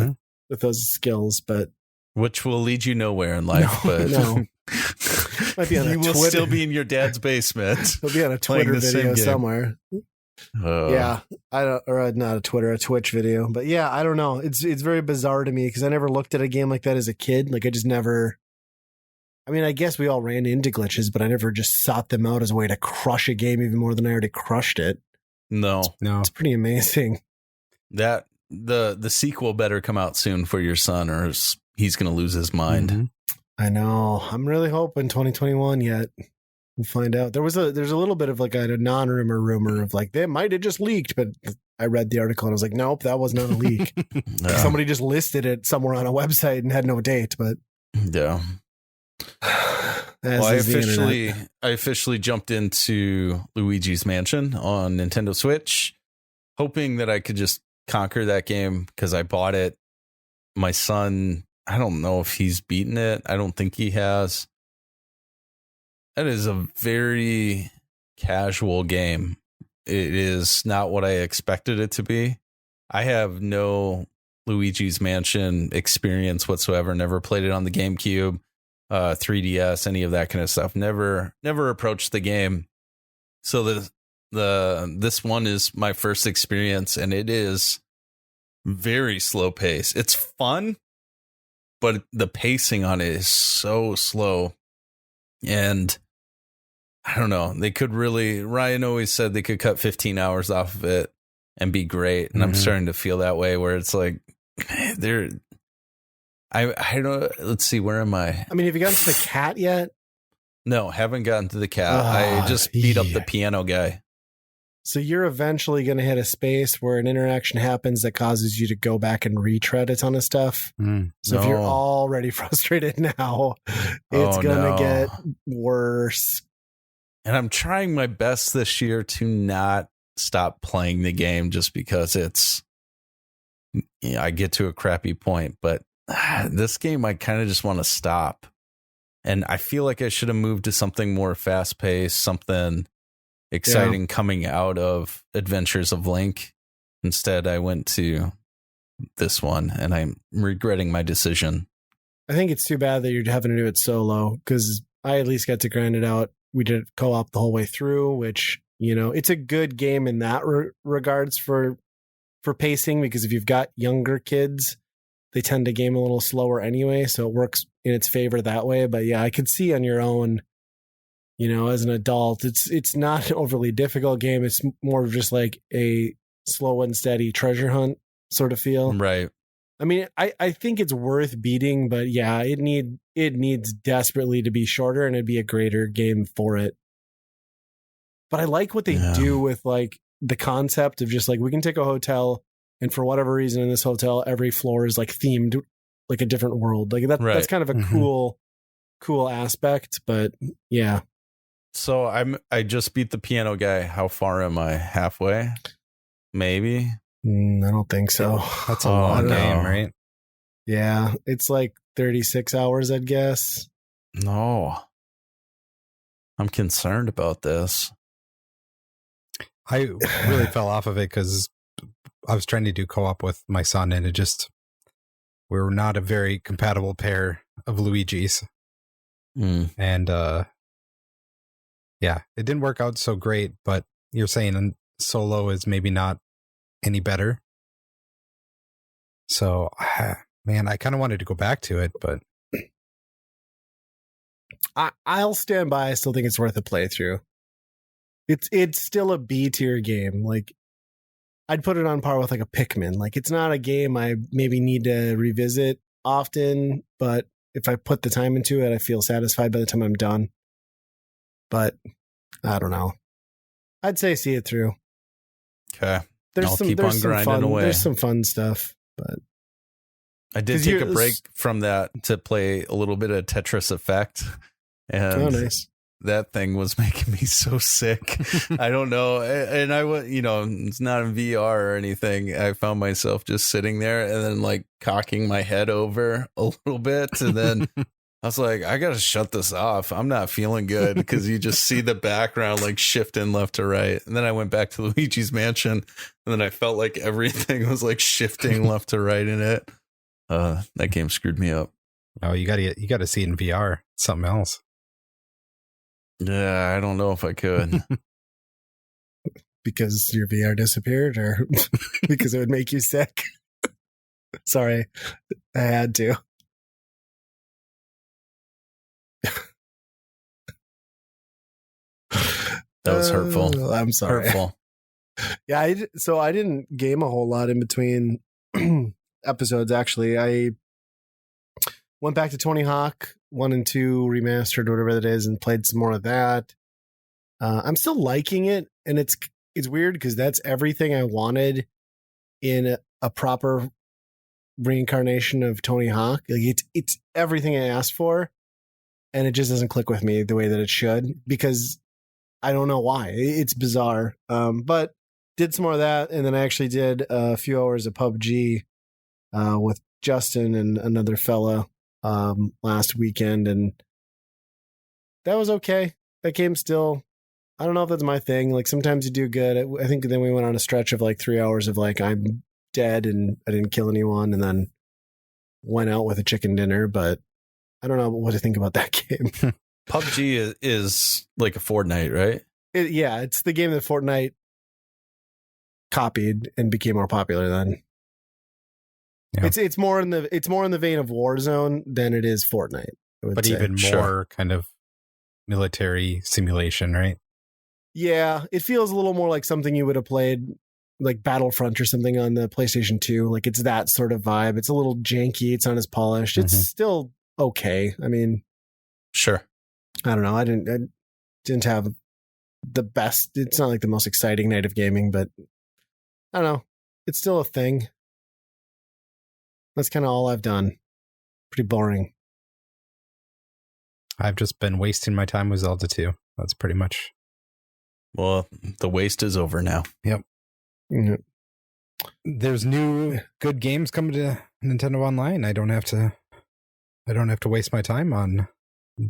with those skills, but which will lead you nowhere in life. No. Might be on you will still be in your dad's basement. He'll be on a Twitter video somewhere. Yeah, not a Twitter, a Twitch video. But yeah, I don't know. It's very bizarre to me because I never looked at a game like that as a kid. Like I just never. I mean, I guess we all ran into glitches, but I never just sought them out as a way to crush a game even more than I already crushed it. No, it's pretty amazing. That the sequel better come out soon for your son, or he's going to lose his mind. Mm-hmm. I know. I'm really hoping 2021 yet. We'll find out. There's a little bit of like a rumor of like they might have just leaked, but I read the article and I was like, nope, that was not a leak. Yeah. Somebody just listed it somewhere on a website and had no date, but yeah. Well, I officially jumped into Luigi's Mansion on Nintendo Switch, hoping that I could just conquer that game because I bought it. My son, I don't know if he's beaten it. I don't think he has. That is a very casual game. It is not what I expected it to be. I have no Luigi's Mansion experience whatsoever. Never played it on the GameCube, 3DS, any of that kind of stuff. Never approached the game. So this one is my first experience, and it is very slow pace. It's fun, but the pacing on it is so slow. And I don't know, Ryan always said they could cut 15 hours off of it and be great. And I'm starting to feel that way where it's like, I don't, let's see, where am I? I mean, have you gotten to the cat yet? No, haven't gotten to the cat. I just beat up the piano guy. So you're eventually going to hit a space where an interaction happens that causes you to go back and retread a ton of stuff. So if you're already frustrated now, it's going to get worse. And I'm trying my best this year to not stop playing the game just because I get to a crappy point. But this game, I kind of just want to stop. And I feel like I should have moved to something more fast paced, something exciting coming out of Adventures of Link. Instead, I went to this one, and I'm regretting my decision. I think it's too bad that you're having to do it solo, because I at least got to grind it out. We did co-op the whole way through, which, it's a good game in that regards for pacing, because if you've got younger kids, they tend to game a little slower anyway, so it works in its favor that way. But yeah, I could see on your own, as an adult, it's not an overly difficult game. It's more of just like a slow and steady treasure hunt sort of feel. Right. I mean, I think it's worth beating, but yeah, it needs desperately to be shorter, and it'd be a greater game for it. But I like what they do with like the concept of just like, we can take a hotel, and for whatever reason in this hotel, every floor is like themed like a different world. Like that's kind of a cool aspect. But yeah. So I just beat the piano guy. How far am I? Halfway? Maybe. I don't think so. That's a long game, right? Yeah, it's like 36 hours, I'd guess. No. I'm concerned about this. I really fell off of it because I was trying to do co-op with my son, and we were not a very compatible pair of Luigis. And yeah, it didn't work out so great, but you're saying solo is maybe not any better. So, man, I kind of wanted to go back to it, but I'll stand by. I still think it's worth a playthrough. It's still a B tier game. Like, I'd put it on par with like a Pikmin. Like it's not a game I maybe need to revisit often, but if I put the time into it, I feel satisfied by the time I'm done. But I don't know. I'd say see it through. Okay. I'll keep on grinding away. There's some fun stuff, but I did take a break from that to play a little bit of Tetris Effect. And nice. That thing was making me so sick. I don't know. And I was, it's not in VR or anything. I found myself just sitting there and then like cocking my head over a little bit. And then I was like, I got to shut this off. I'm not feeling good because you just see the background like shifting left to right. And then I went back to Luigi's Mansion and then I felt like everything was like shifting left to right in it. That game screwed me up. Oh, you got to see it in VR. Something else. Yeah, I don't know if I could. Because your VR disappeared or because it would make you sick? Sorry, I had to. That was hurtful. I'm sorry. Hurtful. Yeah, I didn't game a whole lot in between episodes, actually. I went back to Tony Hawk 1 and 2 remastered, whatever that is, and played some more of that. I'm still liking it, and it's weird because that's everything I wanted in a proper reincarnation of Tony Hawk. Like it's everything I asked for, and it just doesn't click with me the way that it should because I don't know why. It's bizarre. But did some more of that, and then I actually did a few hours of PUBG with Justin and another fella last weekend, and that was okay. That game still, I don't know if that's my thing. Like sometimes you do good. I think then we went on a stretch of like 3 hours of like I'm dead and I didn't kill anyone, and then went out with a chicken dinner. But I don't know what to think about that game. PUBG is like a Fortnite, right? Yeah, it's the game that Fortnite copied and became more popular then. Yeah. It's more in the vein of Warzone than it is Fortnite. But say. Even more kind of military simulation, right? Yeah, it feels a little more like something you would have played like Battlefront or something on the PlayStation 2. Like it's that sort of vibe. It's a little janky. It's not as polished. It's still okay. I mean, sure. I don't know. I didn't have the best. It's not like the most exciting night of gaming, but I don't know. It's still a thing. That's kind of all I've done. Pretty boring. I've just been wasting my time with Zelda 2. That's pretty much. Well, the waste is over now. Yep. Mm-hmm. There's new good games coming to Nintendo Online. I don't have to waste my time on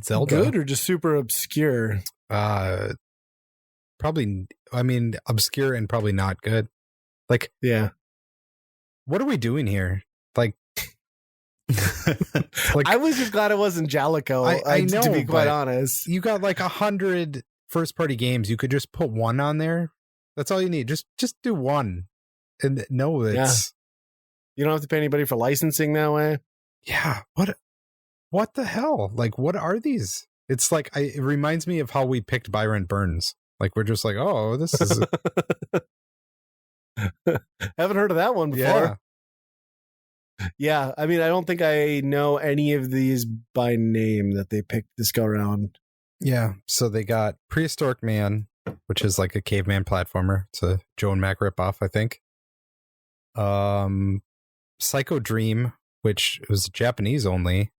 Zelda. Good or just super obscure? Probably. I mean, obscure and probably not good. Like, yeah. What are we doing here? Like, I was just glad it wasn't Jalico. I know, to be quite honest. You got like 100 first-party games. You could just put one on there. That's all you need. Just do one. And no, it's you don't have to pay anybody for licensing that way. Yeah. What the hell? Like, what are these? It's like it reminds me of how we picked Byron Burns. Like, we're just like, oh, this is. Haven't heard of that one before. Yeah, I mean, I don't think I know any of these by name that they picked this go around. Yeah, so they got Prehistoric Man, which is like a caveman platformer. It's a Joe and Mac ripoff, I think. Psycho Dream, which was Japanese only,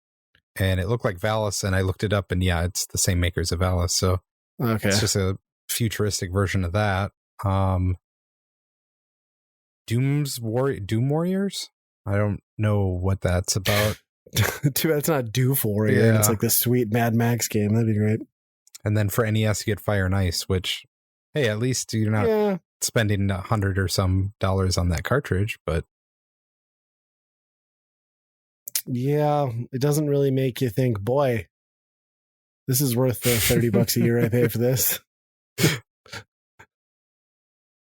and it looked like Valis, and I looked it up, and yeah, it's the same makers of Valis, so okay, it's just a futuristic version of that. Doom Warriors? I don't know what that's about. Too bad it's not Doof Warrior. Yeah. It's like the sweet Mad Max game. That'd be great. And then for NES, you get Fire and Ice, which, hey, at least you're not spending $100 or some dollars on that cartridge, but. Yeah, it doesn't really make you think, boy, this is worth the $30 a year I pay for this.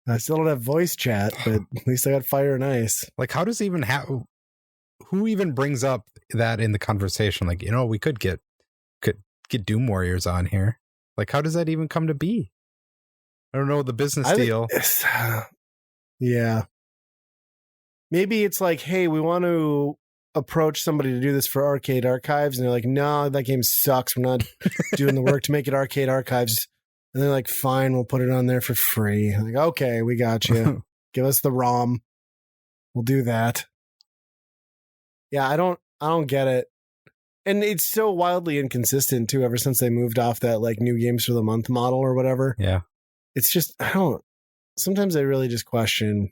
I still don't have voice chat, but at least I got Fire and Ice. Like, how does even who even brings up that in the conversation? Like, we could get Doom Warriors on here. Like, how does that even come to be? I don't know the business deal. Yeah. Maybe it's like, hey, we want to approach somebody to do this for Arcade Archives. And they're like, no, that game sucks. We're not doing the work to make it Arcade Archives. And they're like, fine, we'll put it on there for free. I'm like, okay, we got you. Give us the ROM. We'll do that. Yeah, I don't get it. And it's so wildly inconsistent too, ever since they moved off that like new games for the month model or whatever. Yeah. It's just, sometimes I really just question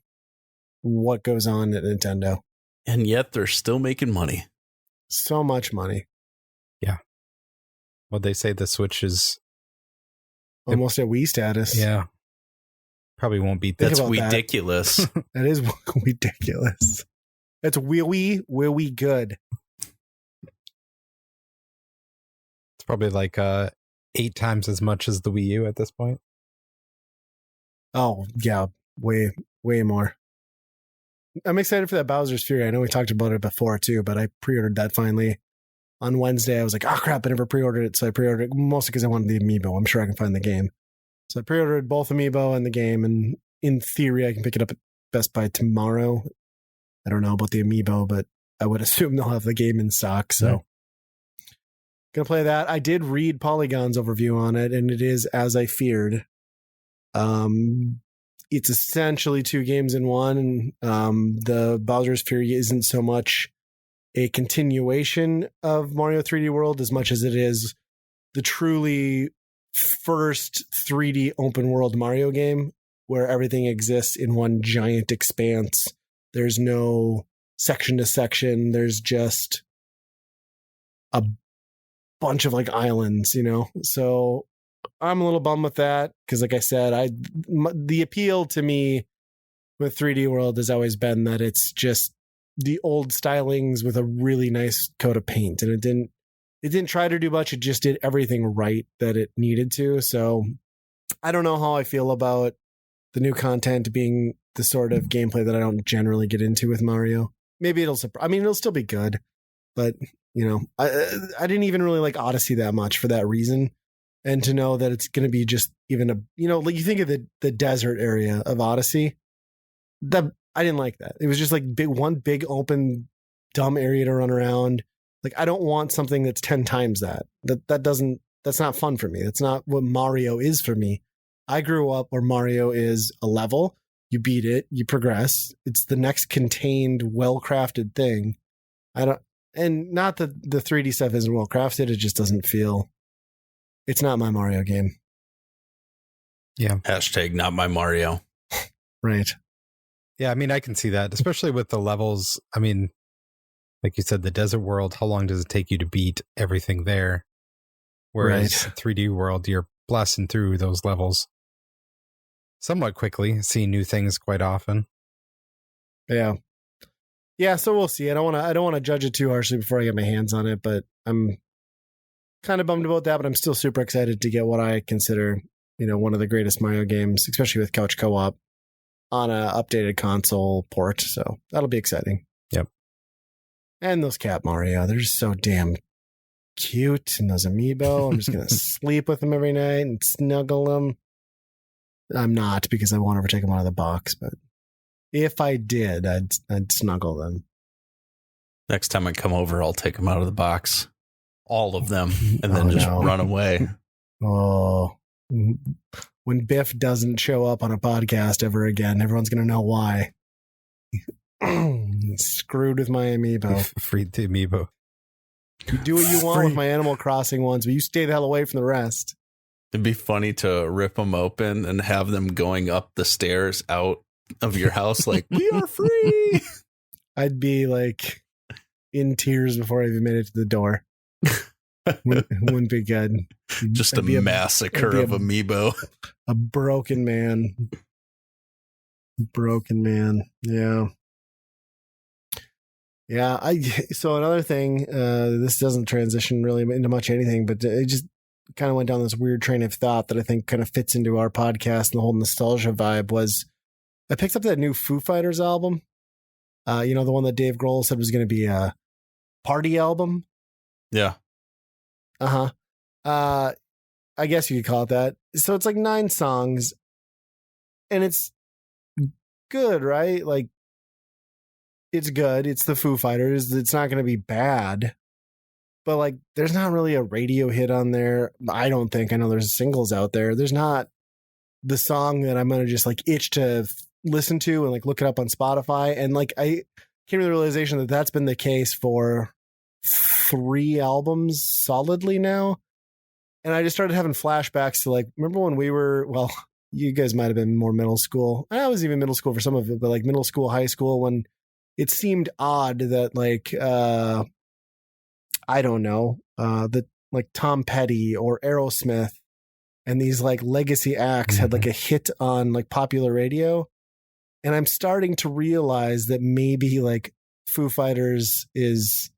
what goes on at Nintendo. And yet they're still making money. So much money. Yeah. Well, they say the Switch is almost at Wii status. Yeah. Probably won't beat that. That's ridiculous. That is ridiculous. That's wee good. It's probably like 8 times as much as the Wii U at this point. Oh, yeah. Way more. I'm excited for that Bowser's Fury. I know we talked about it before too, but I pre-ordered that finally on Wednesday. I was like, oh crap, I never pre-ordered it. So I pre-ordered it mostly because I wanted the Amiibo. I'm sure I can find the game. So I pre-ordered both Amiibo and the game. And in theory, I can pick it up at Best Buy tomorrow. I don't know about the Amiibo, but I would assume they'll have the game in stock. So gonna play that. I did read Polygon's overview on it, and it is as I feared. It's essentially 2 games in one. The Bowser's Fury isn't so much a continuation of Mario 3D World as much as it is the truly first 3D open world Mario game where everything exists in one giant expanse. There's no section to section. There's just a bunch of like islands, you know? So I'm a little bummed with that because, like I said, the appeal to me with 3D World has always been that it's just the old stylings with a really nice coat of paint, and it didn't try to do much. It just did everything right that it needed to. So I don't know how I feel about the new content being the sort of gameplay that I don't generally get into with Mario. Maybe it'll still be good, but you know, I didn't even really like Odyssey that much for that reason. And to know that it's going to be just even like you think of the desert area of Odyssey, that I didn't like that. It was just like one big open dumb area to run around. Like I don't want something that's 10 times that. That's not fun for me. That's not what Mario is for me. I grew up where Mario is a level, you beat it, you progress. It's the next contained, well-crafted thing. And not that the 3D stuff isn't well crafted, it just doesn't feel. It's not my Mario game. Yeah. # not my Mario. Right. Yeah, I mean, I can see that, especially with the levels. I mean, like you said, the desert world, how long does it take you to beat everything there? Whereas 3D world, you're blasting through those levels somewhat quickly, seeing new things quite often. Yeah. Yeah, so we'll see. I don't want to judge it too harshly before I get my hands on it, but I'm kind of bummed about that, but I'm still super excited to get what I consider, one of the greatest Mario games, especially with couch co-op on a updated console port. So that'll be exciting. Yep. And those Cat Mario, they're just so damn cute. And those amiibo, I'm just going to sleep with them every night and snuggle them. I'm not, because I won't ever take them out of the box, but if I did, I'd snuggle them. Next time I come over, I'll take them out of the box. All of them, and then just run away. Oh, when Biff doesn't show up on a podcast ever again, everyone's going to know why. Screwed with my amiibo. Freed the amiibo. You do what you want with my Animal Crossing ones, but you stay the hell away from the rest. It'd be funny to rip them open and have them going up the stairs out of your house like, we are free. I'd be like in tears before I even made it to the door. Wouldn't be good. Just a massacre of amiibo. A broken man. Broken man. Yeah. Yeah. So another thing, this doesn't transition really into much anything, but it just kind of went down this weird train of thought that I think kind of fits into our podcast and the whole nostalgia vibe. Was I picked up that new Foo Fighters album. The one that Dave Grohl said was going to be a party album. Yeah. I guess you could call it that. So it's like 9 songs, and it's good, right? Like, it's good. It's the Foo Fighters. It's not going to be bad. But like, there's not really a radio hit on there. I don't think. I know there's singles out there. There's not the song that I'm going to just like itch to listen to and like look it up on Spotify. And like, I came to the realization that that's been the case for 3 albums solidly now. And I just started having flashbacks to like, remember when we were, well, you guys might have been more middle school. I was even middle school for some of it, but like middle school, high school, when it seemed odd that like, I don't know, that like Tom Petty or Aerosmith and these like legacy acts had like a hit on like popular radio. And I'm starting to realize that maybe like Foo Fighters is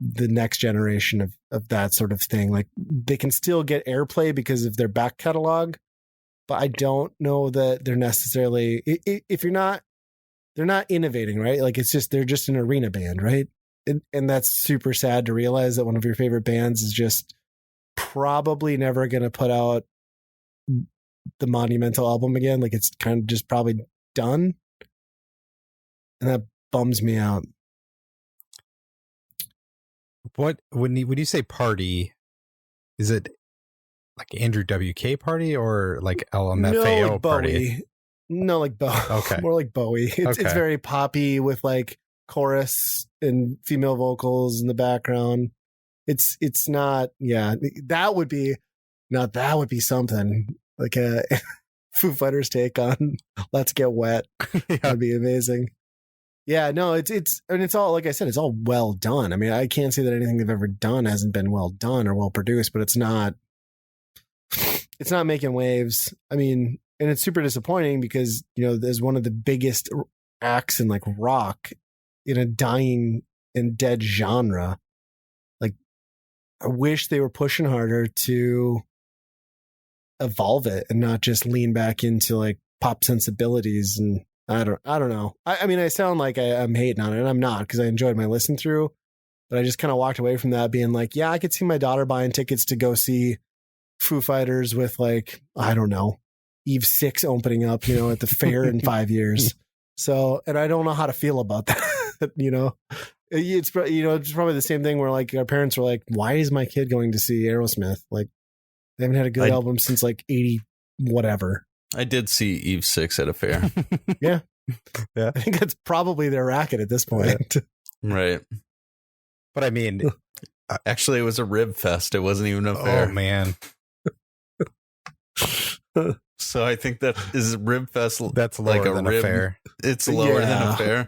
the next generation of that sort of thing. Like they can still get airplay because of their back catalog, but I don't know that they're necessarily, if you're not, they're not innovating, right? Like it's just, they're just an arena band, right? And that's super sad to realize that one of your favorite bands is just probably never going to put out the monumental album again. Like it's kind of just probably done. And that bums me out. What when you say party, is it like Andrew WK party or like LMFAO no, party? Bowie. No, like Bowie. Okay. More like Bowie. It's very poppy with like chorus and female vocals in the background. It's not, that would be something like a Foo Fighters take on Let's Get Wet. That'd be amazing. Yeah, no, it's all, like I said, it's all well done. I mean, I can't say that anything they've ever done hasn't been well done or well produced, but it's not making waves. I mean, and it's super disappointing because, you know, there's one of the biggest acts in like rock in a dying and dead genre. Like, I wish they were pushing harder to evolve it and not just lean back into like pop sensibilities. And I don't know. I mean, I sound like I'm hating on it, and I'm not, because I enjoyed my listen through, but I just kind of walked away from that being like, yeah, I could see my daughter buying tickets to go see Foo Fighters with like, I don't know, Eve 6 opening up, you know, at the fair in 5 years. So, and I don't know how to feel about that. You know, it's probably the same thing where like our parents were like, why is my kid going to see Aerosmith? Like, they haven't had a good album since like 80 whatever. I did see Eve 6 at a fair. Yeah. I think that's probably their racket at this point. Right. But I mean, actually, it was a rib fest. It wasn't even a fair. Oh, man. So I think that is rib fest. That's lower like than a fair. It's lower than a fair.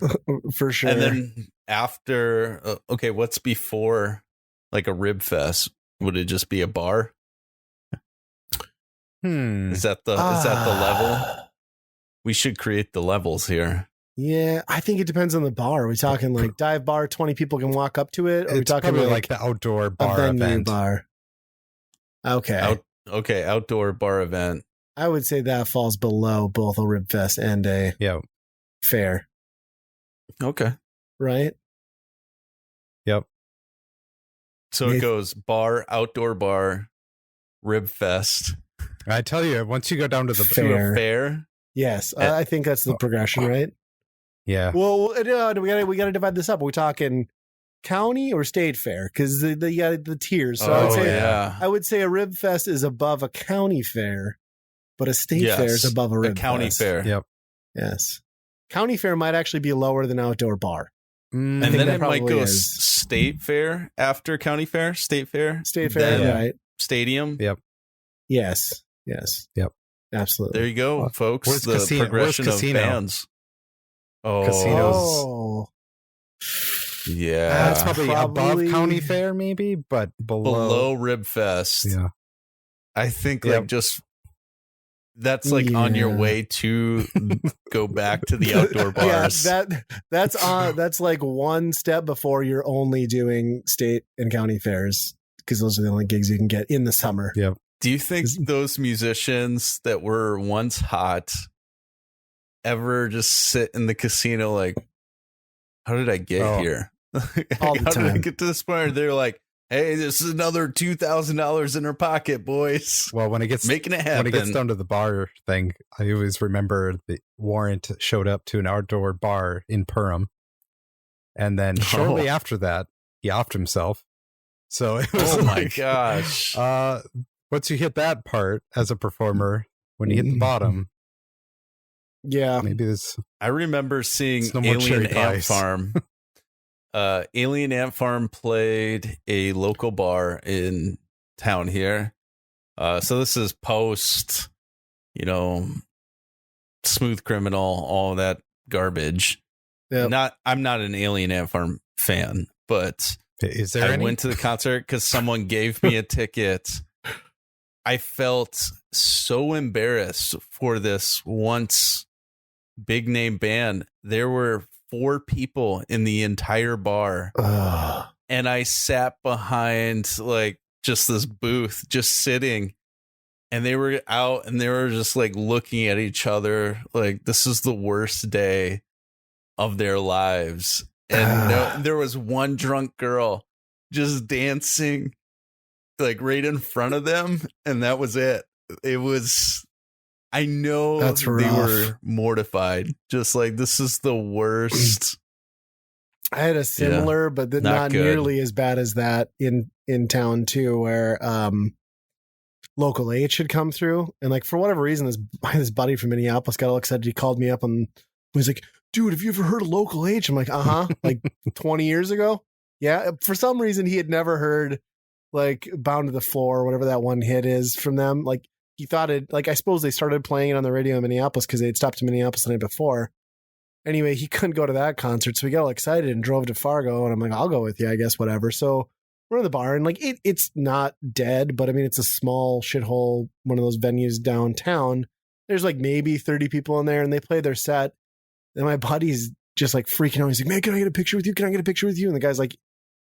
For sure. And then after, okay, what's before like a rib fest? Would it just be a bar? Is that the level? We should create the levels here. Yeah, I think it depends on the bar. Are we talking like dive bar, 20 people can walk up to it? Or are we talking like the outdoor bar event? Bar? Okay. Outdoor bar event. I would say that falls below both a rib fest and a fair. Okay. Right? Yep. So it goes bar, outdoor bar, rib fest. I tell you, once you go down to the fair. Yes, I think that's the progression, right? Yeah. Well, we got to divide this up. Are we talking county or state fair? Because the tiers. So I would say a rib fest is above a county fair, but a state fair is above a rib county fest. fair. Yep. Yes. County fair might actually be lower than outdoor bar. And then it might go state fair after county fair, state fair. State fair, right. Stadium. Yep. Yes. Yep. Absolutely. There you go, folks. Where's the progression of bands. Oh. Casinos. Oh. Yeah. That's probably above county fair, maybe, but below Rib Fest. Yeah. I think like just that's like on your way to go back to the outdoor bars. Yeah, that's like one step before you're only doing state and county fairs, because those are the only gigs you can get in the summer. Yep. Do you think those musicians that were once hot ever just sit in the casino like, how did I get here? All the How time. did I get to this point? They're like, Hey, this is another $2,000 in her pocket, boys. Well, when it gets making it happen. When it gets down to the bar thing, I always remember the Warrant showed up to an outdoor bar in Perham, and then shortly after that, he offed himself. So it was my gosh! Once you hit that part as a performer, when you hit the bottom, yeah, maybe this. I remember seeing Alien Ant Farm. Alien Ant Farm played a local bar in town here. So this is post, Smooth Criminal, all that garbage. Yep. I'm not an Alien Ant Farm fan, but is there I went to the concert because someone gave me a ticket. I felt so embarrassed for this once big name band. There were 4 people in the entire bar. And I sat behind just this booth, just sitting, and they were out and they were just looking at each other like this is the worst day of their lives. And there was one drunk girl just dancing right in front of them, and that was it. It was, I know they were mortified. Just this is the worst. I had a similar, but not nearly as bad as that in town too, where Local H had come through, and for whatever reason, this buddy from Minneapolis got all excited. He called me up and was like, "Dude, have you ever heard of Local H?" I'm like, "Uh-huh." 20 years ago. Yeah. For some reason, he had never heard Bound to the Floor or whatever that one hit is from them. He thought it, I suppose they started playing it on the radio in Minneapolis because they had stopped in Minneapolis the night before. Anyway, he couldn't go to that concert, so we got all excited and drove to Fargo, and I'm like, I'll go with you, I guess, whatever. So we're in the bar, and it's not dead, but I mean, it's a small shithole, one of those venues downtown. There's maybe 30 people in there, and they play their set, and my buddy's just freaking out. He's like, "Man, can I get a picture with you? Can I get a picture with you?" And the guy's like,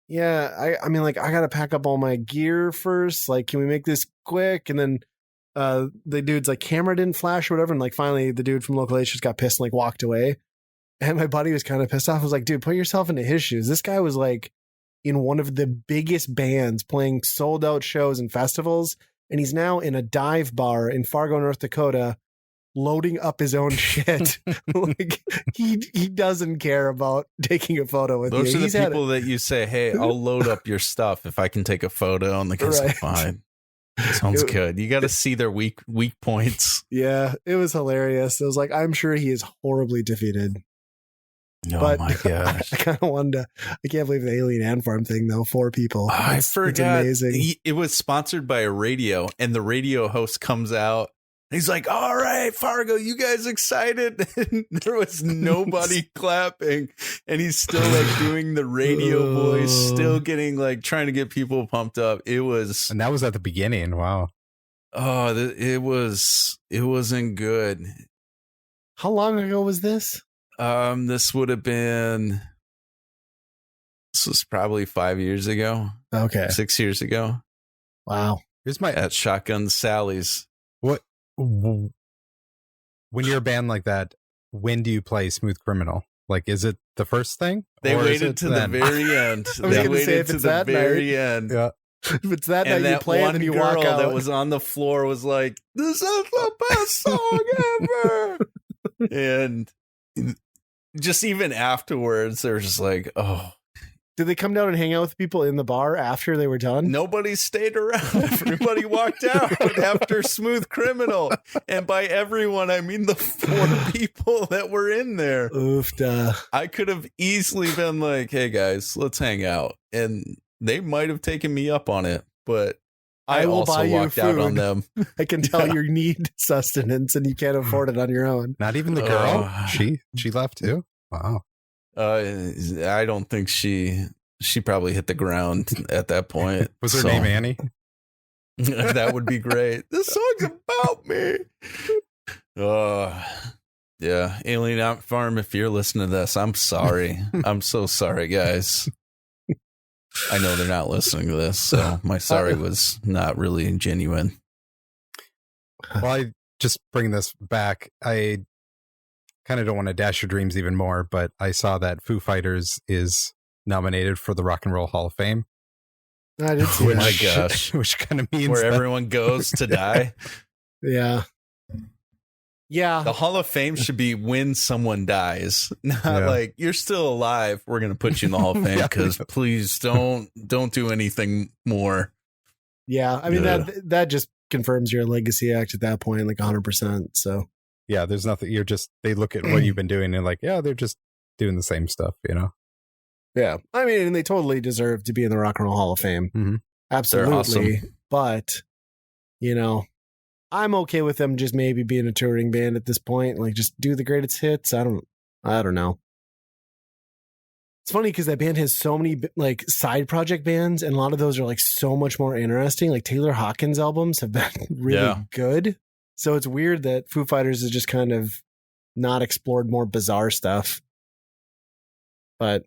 "Yeah, I mean, I gotta pack up all my gear first. Can we make this quick?" And then the dude's camera didn't flash or whatever, and finally the dude from Local H just got pissed and walked away. And my buddy was kind of pissed off. I was like, "Dude, put yourself into his shoes." This guy was in one of the biggest bands playing sold out shows and festivals, and he's now in a dive bar in Fargo, North Dakota, loading up his own shit. He doesn't care about taking a photo with you. Those are the people that you say, "Hey, I'll load up your stuff if I can take a photo." And the guy's like, "Fine, sounds good." You got to see their weak points. Yeah, it was hilarious. I was like, I'm sure he is horribly defeated. Oh but my gosh! I kind of wanted to. I can't believe the Alien Ant Farm thing though. 4 people. I forgot. It's amazing. It was sponsored by a radio, and the radio host comes out. He's like, "All right, Fargo, you guys excited?" And there was nobody clapping, and he's still doing the radio voice, still getting trying to get people pumped up. It was, and that was at the beginning. Wow. Oh, it wasn't good. How long ago was this? This was probably 5 years ago. Okay. 6 years ago. Wow. Here's at Shotgun Sally's. What? When you're a band like that, when do you play Smooth Criminal? Is it the first thing? They waited to the very end. They waited to the very end. Yeah. If it's that night you play it and you walk out. That was on the floor was like, "This is the best song ever." And just even afterwards, they're just like, "Oh." Did they come down and hang out with people in the bar after they were done? Nobody stayed around. Everybody walked out after Smooth Criminal. And by everyone, I mean the 4 people that were in there. Oofda. I could have easily been like, "Hey guys, let's hang out." And they might have taken me up on it, but I will also buy you walked food. out on them. I can tell you need sustenance and you can't afford it on your own. Not even the girl. She left too. Wow. I don't think she probably hit the ground at that point. Was her name Annie? That would be great. This song's about me. Yeah. Alien Ant Farm, if you're listening to this, I'm sorry. I'm so sorry, guys. I know they're not listening to this, so my sorry was not really genuine. Well, I just bring this back. I kind of don't want to dash your dreams even more, but I saw that Foo Fighters is nominated for the Rock and Roll Hall of Fame. I did see Oh that. my gosh. Which kind of means Where that everyone goes to die. Yeah. Yeah. The Hall of Fame should be when someone dies, not like you're still alive. We're going to put you in the Hall of Fame because please don't do anything more. Yeah. I mean, that just confirms your legacy act at that point, like 100%. So yeah, there's nothing. They look at what you've been doing and like, yeah, they're just doing the same stuff, you know? Yeah. I mean, and they totally deserve to be in the Rock and Roll Hall of Fame. Mm-hmm. Absolutely. They're awesome. But, you know, I'm okay with them just maybe being a touring band at this point. Like, just do the greatest hits. I don't know. It's funny because that band has so many like side project bands, and a lot of those are like so much more interesting. Like Taylor Hawkins albums have been really good. So it's weird that Foo Fighters has just kind of not explored more bizarre stuff. But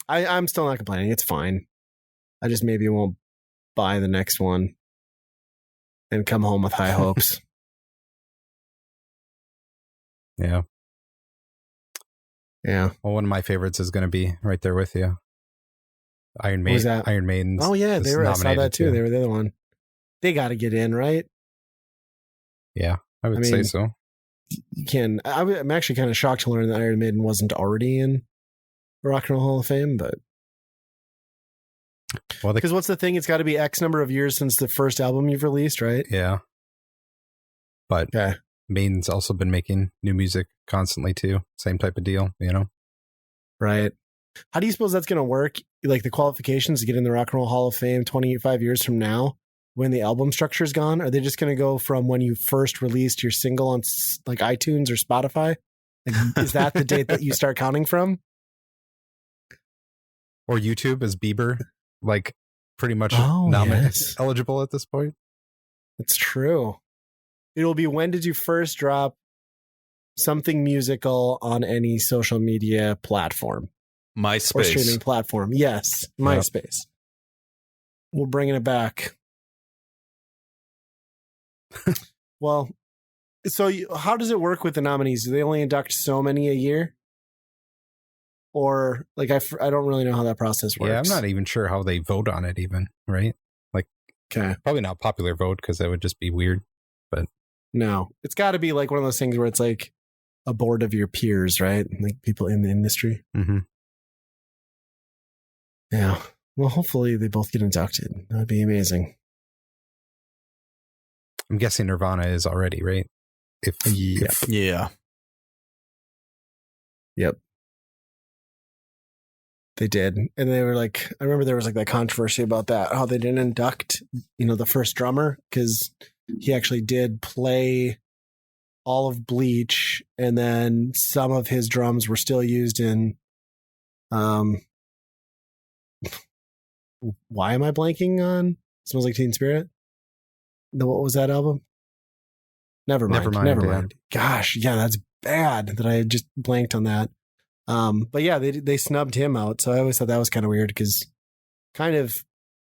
I'm still not complaining. It's fine. I just maybe won't buy the next one and come home with high hopes. Yeah. Yeah. Well, one of my favorites is going to be right there with you. Iron Maiden. Oh yeah, they were. I saw that too. They were the other one. They got to get in, right? Yeah, I mean, say so. You can. I'm actually kind of shocked to learn that Iron Maiden wasn't already in the Rock and Roll Hall of Fame, but because what's the thing? It's got to be X number of years since the first album you've released, right? Yeah. But Maiden's also been making new music constantly too. Same type of deal, you know? Right. How do you suppose that's going to work? Like the qualifications to get in the Rock and Roll Hall of Fame 25 years from now, when the album structure is gone? Are they just going to go from when you first released your single on like iTunes or Spotify? Like, is that the date that you start counting from? Or YouTube as Bieber, like pretty much eligible at this point? It's true. It will be, when did you first drop something musical on any social media platform? MySpace. Or streaming platform. Yes, MySpace. We're bringing it back. Well, so how does it work with the nominees? Do they only induct so many a year? Or, like, I don't really know how that process works. Yeah, I'm not even sure how they vote on it even, right? Like, probably not popular vote because that would just be weird, but... No, it's got to be like one of those things where it's like a board of your peers, right? Like people in the industry. Mm-hmm. Yeah. Well, hopefully they both get inducted. That'd be amazing. I'm guessing Nirvana is already, right? Yeah. Yep. They did. And they were like, I remember there was like that controversy about that, how they didn't induct, the first drummer, because he actually did play all of Bleach, and then some of his drums were still used in why am I blanking on Smells Like Teen Spirit? What was that album? Never mind. Gosh, yeah, that's bad that I just blanked on that. But yeah, they snubbed him out, so I always thought that was kind of weird because kind of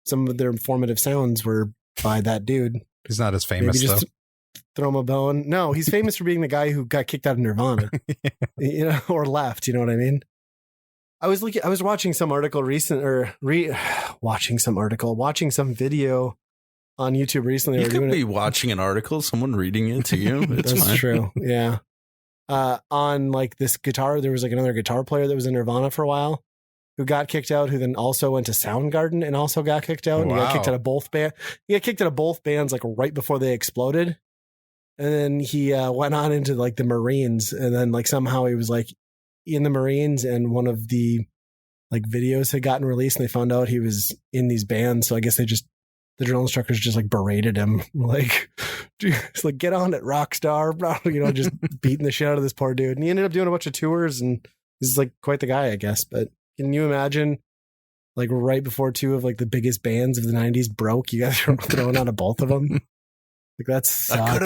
some of their informative sounds were by that dude. He's not as famous, though. Throw him a bone. No, he's famous for being the guy who got kicked out of Nirvana, or left. You know what I mean? I was watching some article watching some video on YouTube recently. You could be watching an article, someone reading it to you. That's true. Yeah. On like this guitar, there was like another guitar player that was in Nirvana for a while, who got kicked out, who then also went to Soundgarden and also got kicked out. And he got kicked out of both bands. He got kicked out of both bands like right before they exploded. And then he went on into like the Marines, and then like somehow he was like in the Marines, and one of the like videos had gotten released, and they found out he was in these bands. So I guess the drill instructors just like berated him, like, it's like, get on it, rock star, bro. Just beating the shit out of this poor dude. And he ended up doing a bunch of tours, and he's like quite the guy, I guess. But can you imagine, like, right before two of like the biggest bands of the 90s broke, you guys are throwing out of both of them? Like, that sucks. I could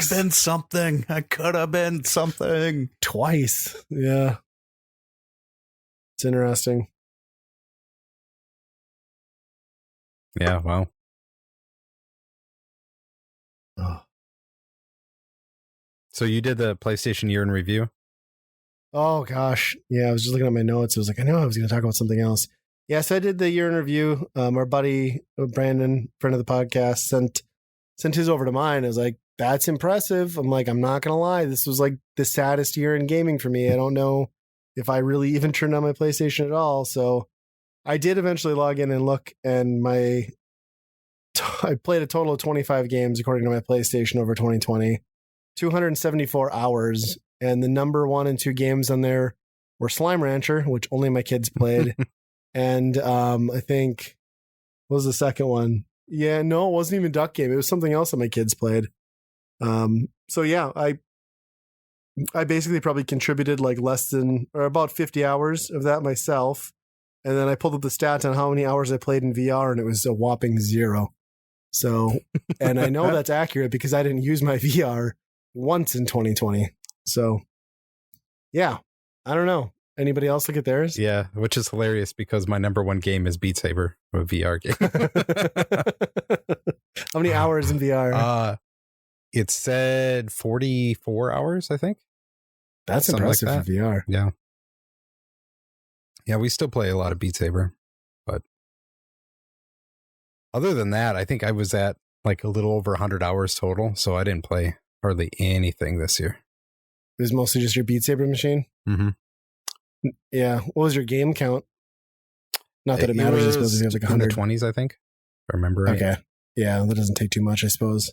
have been something. Twice. Yeah. It's interesting. Yeah, wow. Oh. So you did the PlayStation year in review? Oh, gosh. Yeah, I was just looking at my notes. It was like, I know I was going to talk about something else. Yeah, so I did the year in review. Our buddy Brandon, friend of the podcast, sent his over to mine. I was like, that's impressive. I'm like, I'm not going to lie. This was like the saddest year in gaming for me. I don't know if I really even turned on my PlayStation at all. So I did eventually log in and look, and I played a total of 25 games according to my PlayStation over 2020, 274 hours. And the number 1 and 2 games on there were Slime Rancher, which only my kids played. And I think, what was the second one? Yeah, no, it wasn't even Duck Game. It was something else that my kids played. So yeah, I basically probably contributed like less than or about 50 hours of that myself. And then I pulled up the stats on how many hours I played in VR, and it was a whopping 0. So, and I know that's accurate because I didn't use my VR once in 2020. So yeah, I don't know. Anybody else look at theirs? Yeah, which is hilarious because my number 1 game is Beat Saber, a VR game. How many hours in VR? It said 44 hours, I think. That's something impressive like that. for VR. Yeah. Yeah, we still play a lot of Beat Saber, but other than that, I think I was at like a little over 100 hours total, so I didn't play hardly anything this year. It was mostly just your Beat Saber machine? Mm-hmm. Yeah. What was your game count? Not that it matters, I suppose, if you have like 100. In the 20s, I think, if I remember right. Okay. Yeah, that doesn't take too much, I suppose.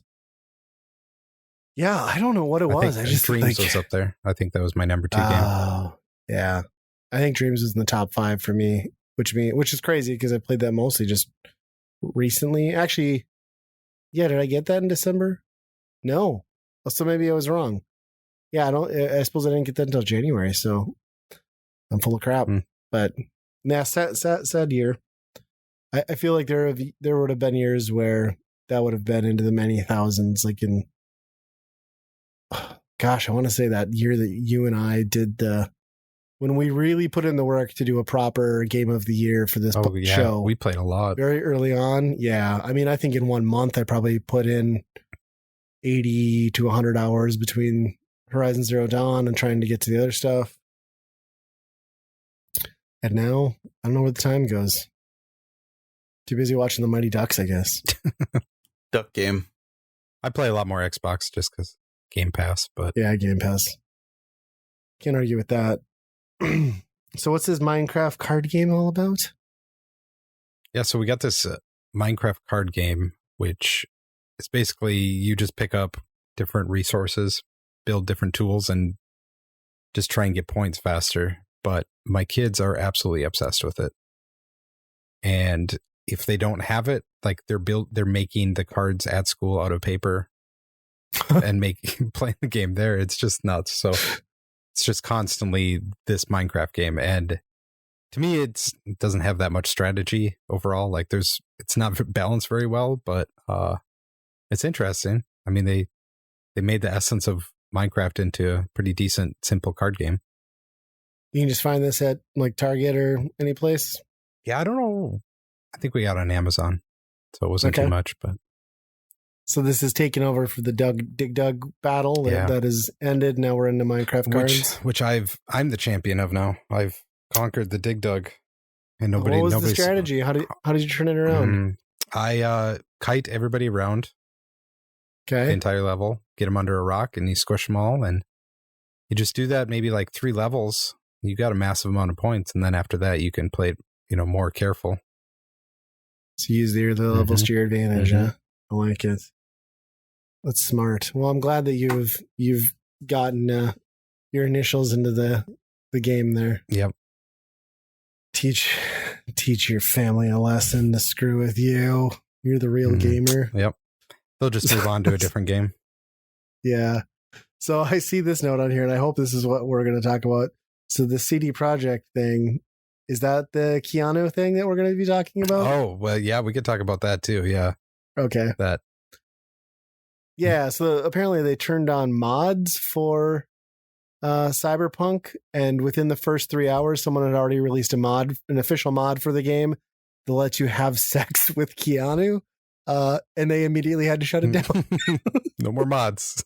Yeah, I don't know what it was. I just Dreams was up there. I think that was my number 2 game. Oh, yeah. I think Dreams was in the top 5 for me, which is crazy because I played that mostly just recently. Actually, yeah, did I get that in December? No. So maybe I was wrong. Yeah, I suppose I didn't get that until January, so I'm full of crap. But nah, sad year. I feel like there would have been years where that would have been into the many thousands, like in gosh, I want to say that year that you and I did when we really put in the work to do a proper game of the year for this show. We played a lot. Very early on. Yeah. I mean, I think in 1 month, I probably put in 80 to 100 hours between Horizon Zero Dawn and trying to get to the other stuff. And now, I don't know where the time goes. Too busy watching the Mighty Ducks, I guess. Duck Game. I play a lot more Xbox just because Game Pass, but yeah, Game Pass. Can't argue with that. So what's this Minecraft card game all about? Yeah, so we got this Minecraft card game, which is basically you just pick up different resources, build different tools, and just try and get points faster. But my kids are absolutely obsessed with it. And if they don't have it, like they're making the cards at school out of paper and playing the game there. It's just nuts. So it's just constantly this Minecraft game. And to me, it doesn't have that much strategy overall. Like it's not balanced very well, but it's interesting. I mean, they made the essence of Minecraft into a pretty decent, simple card game. You can just find this at like Target or any place? Yeah, I don't know. I think we got it on Amazon, so it wasn't too much. But so this is taking over for the Dig Dug battle that is ended. Now we're into Minecraft cards, which I'm the champion of now. I've conquered the Dig Dug, and nobody. What was the strategy? How did you turn it around? I kite everybody around. Okay, the entire level. Get them under a rock, and you squish them all, and you just do that maybe like 3 levels. You got a massive amount of points, and then after that, you can play it, more careful. So use the levels to your advantage. Huh? I like it. That's smart. Well, I'm glad that you've gotten your initials into the game there. Yep. Teach your family a lesson to screw with you. You're the real gamer. Yep. They'll just move on to a different game. Yeah. So I see this note on here, and I hope this is what we're going to talk about. So the CD Projekt thing, is that the Keanu thing that we're going to be talking about? Oh, well, yeah, we could talk about that too. Yeah. Okay. That. Yeah. So apparently they turned on mods for Cyberpunk, and within the first 3 hours, someone had already released an official mod for the game that lets you have sex with Keanu, and they immediately had to shut it down. No more mods.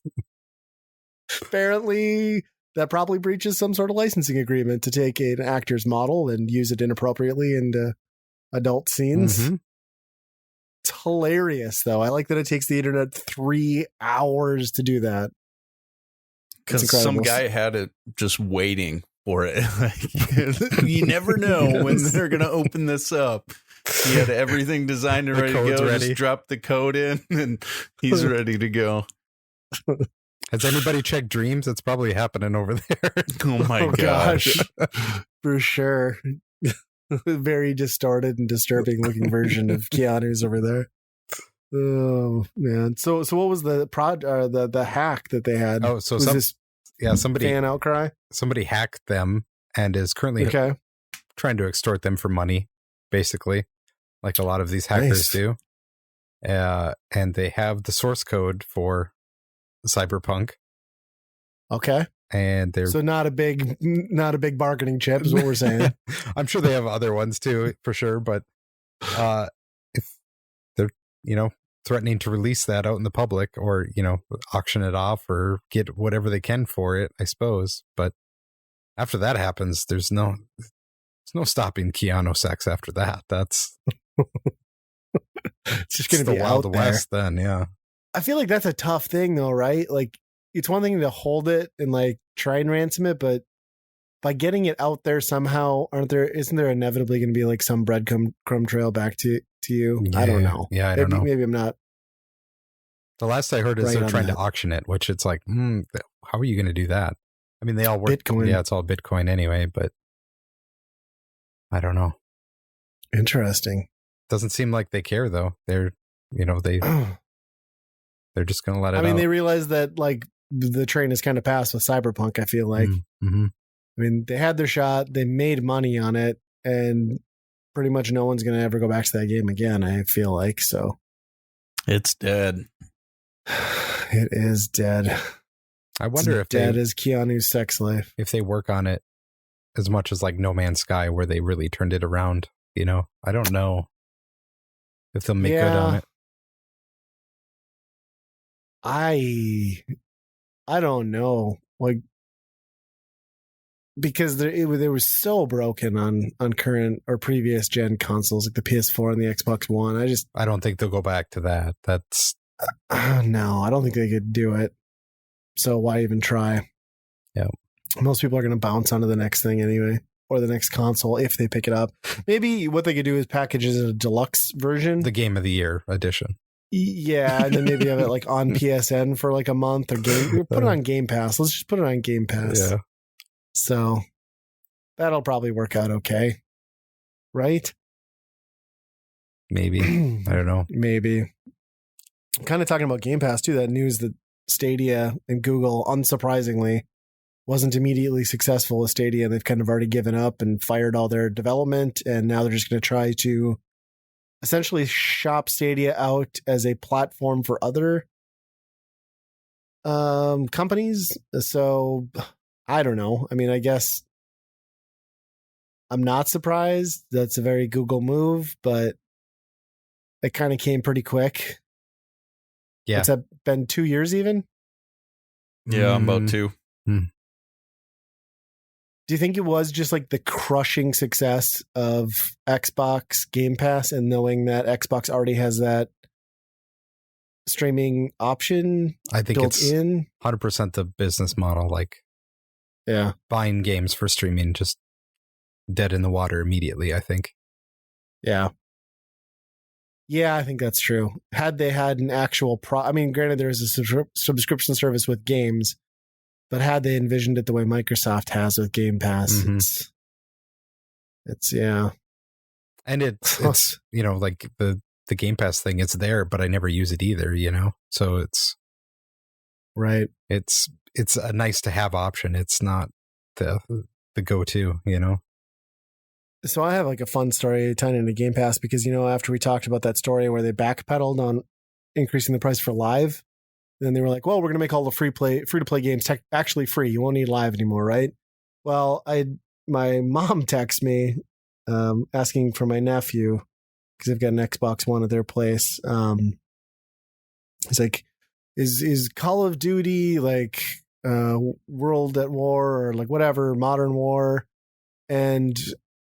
Apparently, that probably breaches some sort of licensing agreement to take an actor's model and use it inappropriately and adult scenes. Mm-hmm. It's hilarious, though. I like that it takes the internet 3 hours to do that. Because some guy had it just waiting for it. You never know when they're going to open this up. He had everything designed and ready to go. Just drop the code in and he's ready to go. Has anybody checked Dreams? It's probably happening over there. Oh my gosh. For sure. Very distorted and disturbing looking version of Keanu's over there. Oh man! So what was the the hack that they had? Oh, so somebody fan outcry. Somebody hacked them and is currently trying to extort them for money, basically, like a lot of these hackers do. And they have the source code for Cyberpunk. Okay. And they're not a big bargaining chip is what we're saying. I'm sure they have other ones too, for sure. But if they're threatening to release that out in the public, or auction it off, or get whatever they can for it, I suppose. But after that happens, there's no stopping Keanu sex after that. That's it's just going to be the Wild out West there. Then, yeah. I feel like that's a tough thing, though, right? Like, it's one thing to hold it and like try and ransom it, but by getting it out there somehow, isn't there inevitably going to be like some breadcrumb trail back to you? Yeah, I don't know. Yeah, I don't know. Maybe I'm not. The last I heard is they're trying to auction it, which it's like, how are you going to do that? I mean, they all work. Bitcoin. Yeah, it's all Bitcoin anyway, but I don't know. Interesting. Doesn't seem like they care though. They're just going to let it out. I mean, they realize that like the train is kind of passed with Cyberpunk, I feel like. Mm-hmm. I mean, they had their shot, they made money on it, and pretty much no one's going to ever go back to that game again, I feel like. So it's dead. It is dead. I wonder if dead is Keanu's sex life. If they work on it as much as like No Man's Sky, where they really turned it around, I don't know if they'll make good on it. I don't know, like, because they were so broken on current or previous gen consoles like the PS4 and the Xbox One. I don't think they'll go back to that. That's no, I don't think they could do it. So why even try? Yeah, most people are going to bounce onto the next thing anyway, or the next console if they pick it up. Maybe what they could do is package it as a deluxe version, the Game of the Year edition. Yeah, and then maybe have it like on PSN for like a month, or put it on Game Pass. Let's just put it on Game Pass. Yeah. So that'll probably work out okay, right? Maybe. I don't know. Maybe. I'm kind of talking about Game Pass too. That news that Stadia and Google, unsurprisingly, wasn't immediately successful with Stadia. They've kind of already given up and fired all their development, and now they're just going to try to essentially shop Stadia out as a platform for other companies. So I don't know. I mean, I guess I'm not surprised. That's a very Google move, but it kind of came pretty quick. Yeah. It's been 2 years even? Yeah, about 2. Mm. Do you think it was just like the crushing success of Xbox Game Pass and knowing that Xbox already has that streaming option? I think built it's in 100% the business model, like buying games for streaming, just dead in the water immediately, I think. Yeah. Yeah, I think that's true. Had they had an actual I mean, granted, there is a subscription service with games, but had they envisioned it the way Microsoft has with Game Pass, it's yeah. And it's like the Game Pass thing, it's there, but I never use it either, So it's right. It's a nice to have option. It's not the go-to, So I have like a fun story tying into Game Pass because, after we talked about that story where they backpedaled on increasing the price for live, then they were like, well, we're going to make all the free to play games actually free. You won't need live anymore, right? Well, my mom texted me asking for my nephew because they've got an Xbox One at their place. It's like, is Call of Duty like World at War or like whatever, Modern War? And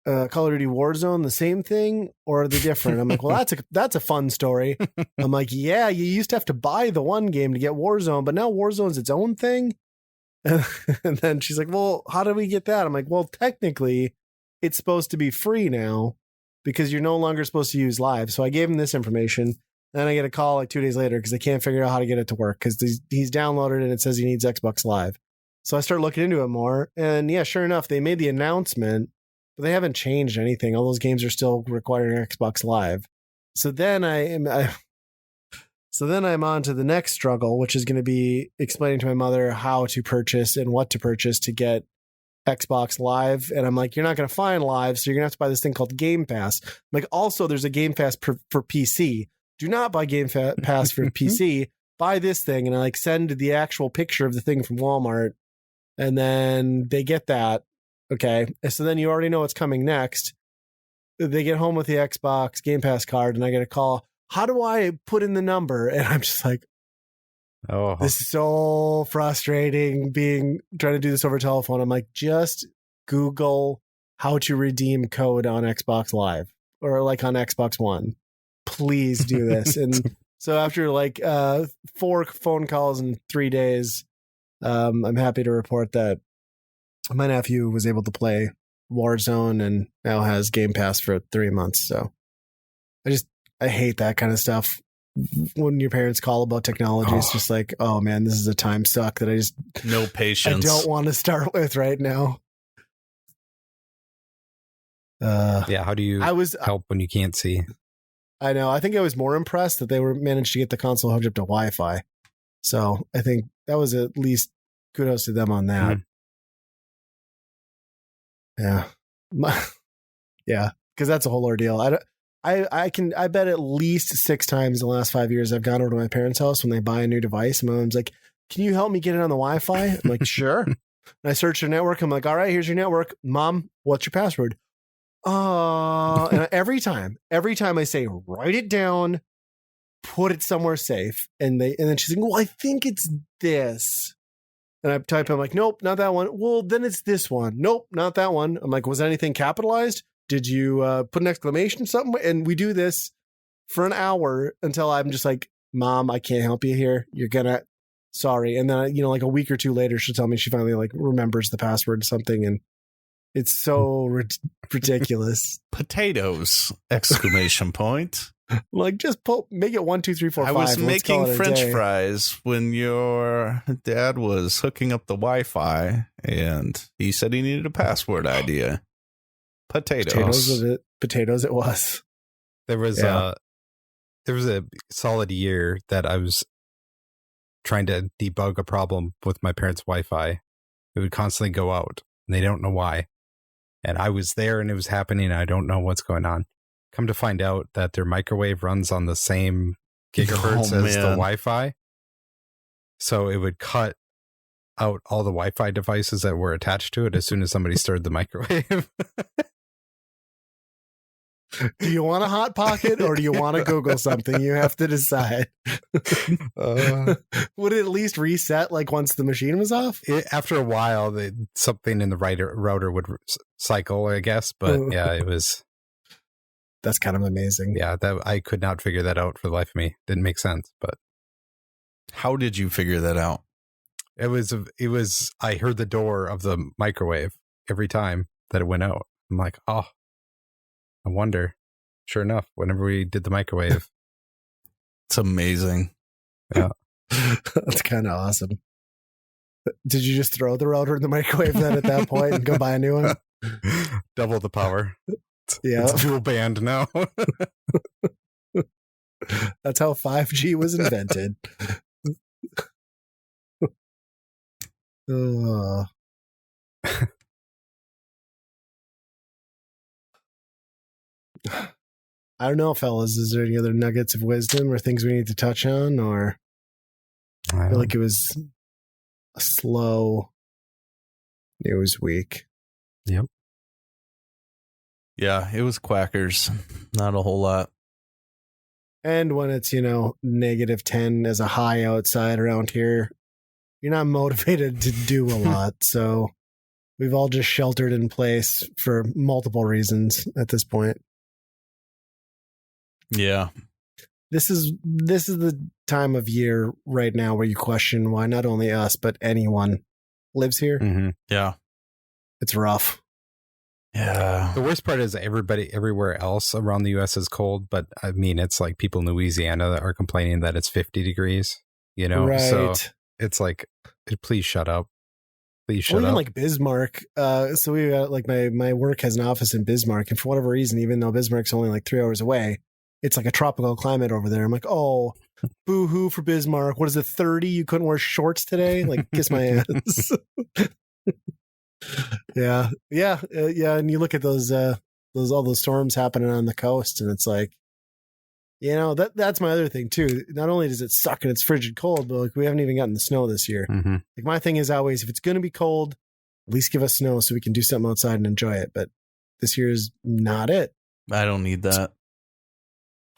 Call of Duty Warzone the same thing or are they different? I'm like, well, that's a fun story. I'm like, yeah, you used to have to buy the one game to get Warzone, but now Warzone's its own thing. And then she's like, well, how do we get that? I'm like, well, technically it's supposed to be free now because you're no longer supposed to use live. So I gave him this information. Then I get a call like 2 days later because they can't figure out how to get it to work because he's downloaded it and it says he needs Xbox Live. So I start looking into it more. And yeah, sure enough, they made the announcement, but they haven't changed anything. All those games are still requiring Xbox Live. So then I'm on to the next struggle, which is going to be explaining to my mother how to purchase and what to purchase to get Xbox Live. And I'm like, you're not going to find Live, so you're going to have to buy this thing called Game Pass. I'm like, also, there's a Game Pass for PC. Do not buy Game Pass for PC. Buy this thing. And I like send the actual picture of the thing from Walmart. And then they get that. Okay. So then you already know what's coming next. They get home with the Xbox Game Pass card and I get a call. How do I put in the number? And I'm just like, oh, this is so frustrating trying to do this over telephone. I'm like, just Google how to redeem code on Xbox Live or like on Xbox One. Please do this. And so after like 4 phone calls in 3 days, I'm happy to report that my nephew was able to play Warzone and now has Game Pass for 3 months. So I hate that kind of stuff. When your parents call about technology, it's just like, oh man, this is a time suck that I just no patience. I don't want to start with right now. How do you help when you can't see? I know. I think I was more impressed that they managed to get the console hooked up to Wi-Fi. So I think that was at least kudos to them on that. Mm-hmm. Yeah, because that's a whole ordeal. I bet at least 6 times in the last 5 years I've gone over to my parents' house when they buy a new device. And my mom's like, can you help me get it on the Wi-Fi? I'm like, sure. And I search their network. I'm like, all right, here's your network. Mom, what's your password? And every time I say, write it down, put it somewhere safe. And then she's like, well, I think it's this. And I type, I'm like, nope, not that one. Well, then it's this one. Nope, not that one. I'm like, was anything capitalized? Did you put an exclamation something? And we do this for an hour until I'm just like, Mom, I can't help you here. You're gonna, sorry. And then, like a week or 2 later, she'll tell me she finally like remembers the password or something. And it's so ridiculous. Potatoes! Exclamation point. Like just make it 1, 2, 3, 4, 5. I was making French fries when your dad was hooking up the Wi-Fi and he said he needed a password idea. Potatoes it was. There was a solid year that I was trying to debug a problem with my parents' Wi-Fi. It would constantly go out and they don't know why. And I was there and it was happening. And I don't know what's going on. Come to find out that their microwave runs on the same gigahertz as the Wi-Fi. So it would cut out all the Wi-Fi devices that were attached to it as soon as somebody stirred the microwave. Do you want a Hot Pocket or do you want to Google something? You have to decide. Would it at least reset like once the machine was off? After a while, something in the router would cycle, I guess. But yeah, it was... That's kind of amazing. Yeah, I could not figure that out for the life of me. Didn't make sense, but... How did you figure that out? It was, I heard the door of the microwave every time that it went out. I'm like, oh, I wonder. Sure enough, whenever we did the microwave. It's amazing. Yeah. That's kind of awesome. Did you just throw the router in the microwave then at that point and go buy a new one? Double the power. Yeah. It's dual band now. That's how 5G was invented. I don't know, fellas. Is there any other nuggets of wisdom or things we need to touch on? Or I feel like it was a slow news week. Yep. Yeah, it was quackers. Not a whole lot. And when it's, -10 as a high outside around here, you're not motivated to do a lot. So We've all just sheltered in place for multiple reasons at this point. Yeah. This is the time of year right now where you question why not only us, but anyone lives here. Mm-hmm. Yeah. It's rough. Yeah. The worst part is everybody everywhere else around the U.S. is cold, but I mean, it's like people in Louisiana that are complaining that it's 50 degrees, you know? Right. So it's like, please shut up. Please shut even up. like Bismarck. So we got like my work has an office in Bismarck, and for whatever reason, even though Bismarck's only like 3 hours away, it's like a tropical climate over there. I'm like, oh, boo hoo for Bismarck. What is it, 30? You couldn't wear shorts today? Like, kiss my ass. Yeah. And you look at those all those storms happening on the coast, and it's like, you know, that's my other thing too. Not only does it suck and it's frigid cold, but like we haven't even gotten the snow this year. Mm-hmm. Like my thing is always, if it's going to be cold, at least give us snow so we can do something outside and enjoy it. But this year is not it. I don't need that.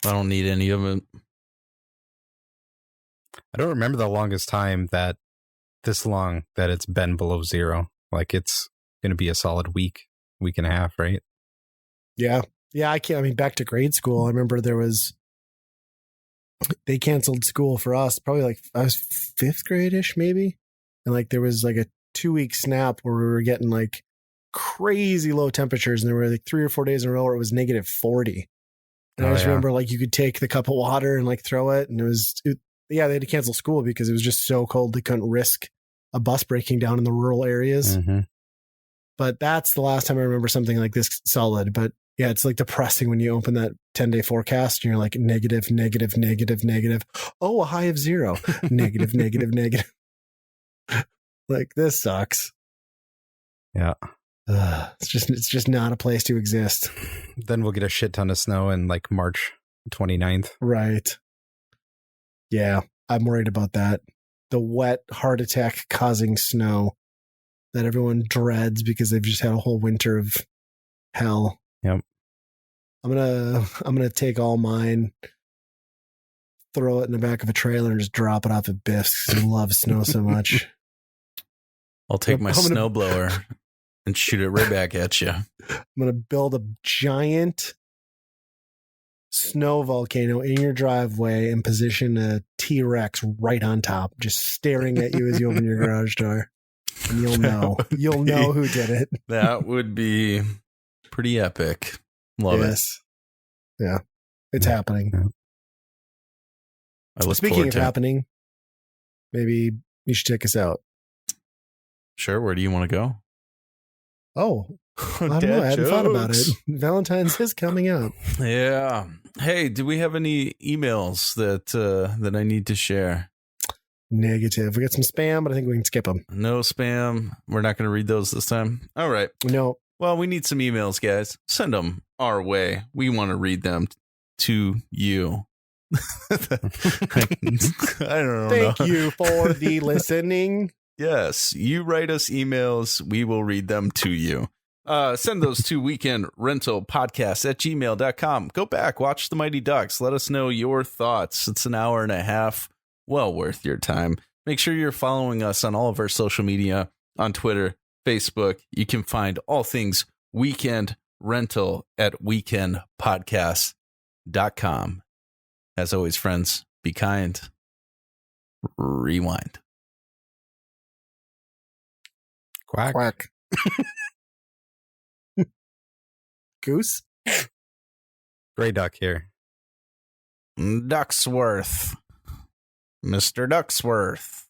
I don't need any of it. I don't remember the longest time that it's been below zero. Like it's going to be a solid week and a half, right? Yeah. I mean, back to grade school. I remember they canceled school for us. Probably like I was 5th grade-ish maybe. And like there was like a 2-week snap where we were getting like crazy low temperatures, and there were like 3 or 4 days in a row where it was negative 40. And I just remember like you could take the cup of water and like throw it, and they had to cancel school because it was just so cold they couldn't risk a bus breaking down in the rural areas. Mm-hmm. But that's the last time I remember something like this solid. But yeah, it's like depressing when you open that 10-day forecast and you're like negative. Oh, a high of 0. Negative. Like, this sucks. Yeah. It's just not a place to exist. Then we'll get a shit ton of snow in like March 29th. Right. Yeah, I'm worried about that. The wet, heart attack causing snow that everyone dreads because they've just had a whole winter of hell. Yep. I'm gonna take all mine, throw it in the back of a trailer, and just drop it off at Biff's because I love snow so much. I'll take my snowblower and shoot it right back at you. I'm gonna build a giant snow volcano in your driveway and position a T-Rex right on top, just staring at you as you open your garage door. And you'll know who did it. That would be pretty epic. Love it. Yeah. It's happening. Yeah. I look Speaking forward of to happening, maybe you should take us out. Sure. Where do you want to go? Oh, I don't know. I hadn't thought about it. Valentine's is coming up. Yeah. Hey, do we have any emails that I need to share? Negative. We got some spam, but I think we can skip them. No spam. We're not going to read those this time. All right. No. Well, we need some emails, guys. Send them our way. We want to read them to you. I don't know. Thank you for the listening. Yes, you write us emails. We will read them to you. Send those to weekendrentalpodcast@gmail.com. Go back, watch the Mighty Ducks. Let us know your thoughts. It's an hour and a half. Well worth your time. Make sure you're following us on all of our social media, on Twitter, Facebook. You can find all things Weekend Rental at weekendpodcast.com. As always, friends, be kind. Rewind. Quack. Quack. Goose? Gray Duck here. Ducksworth. Mr. Ducksworth.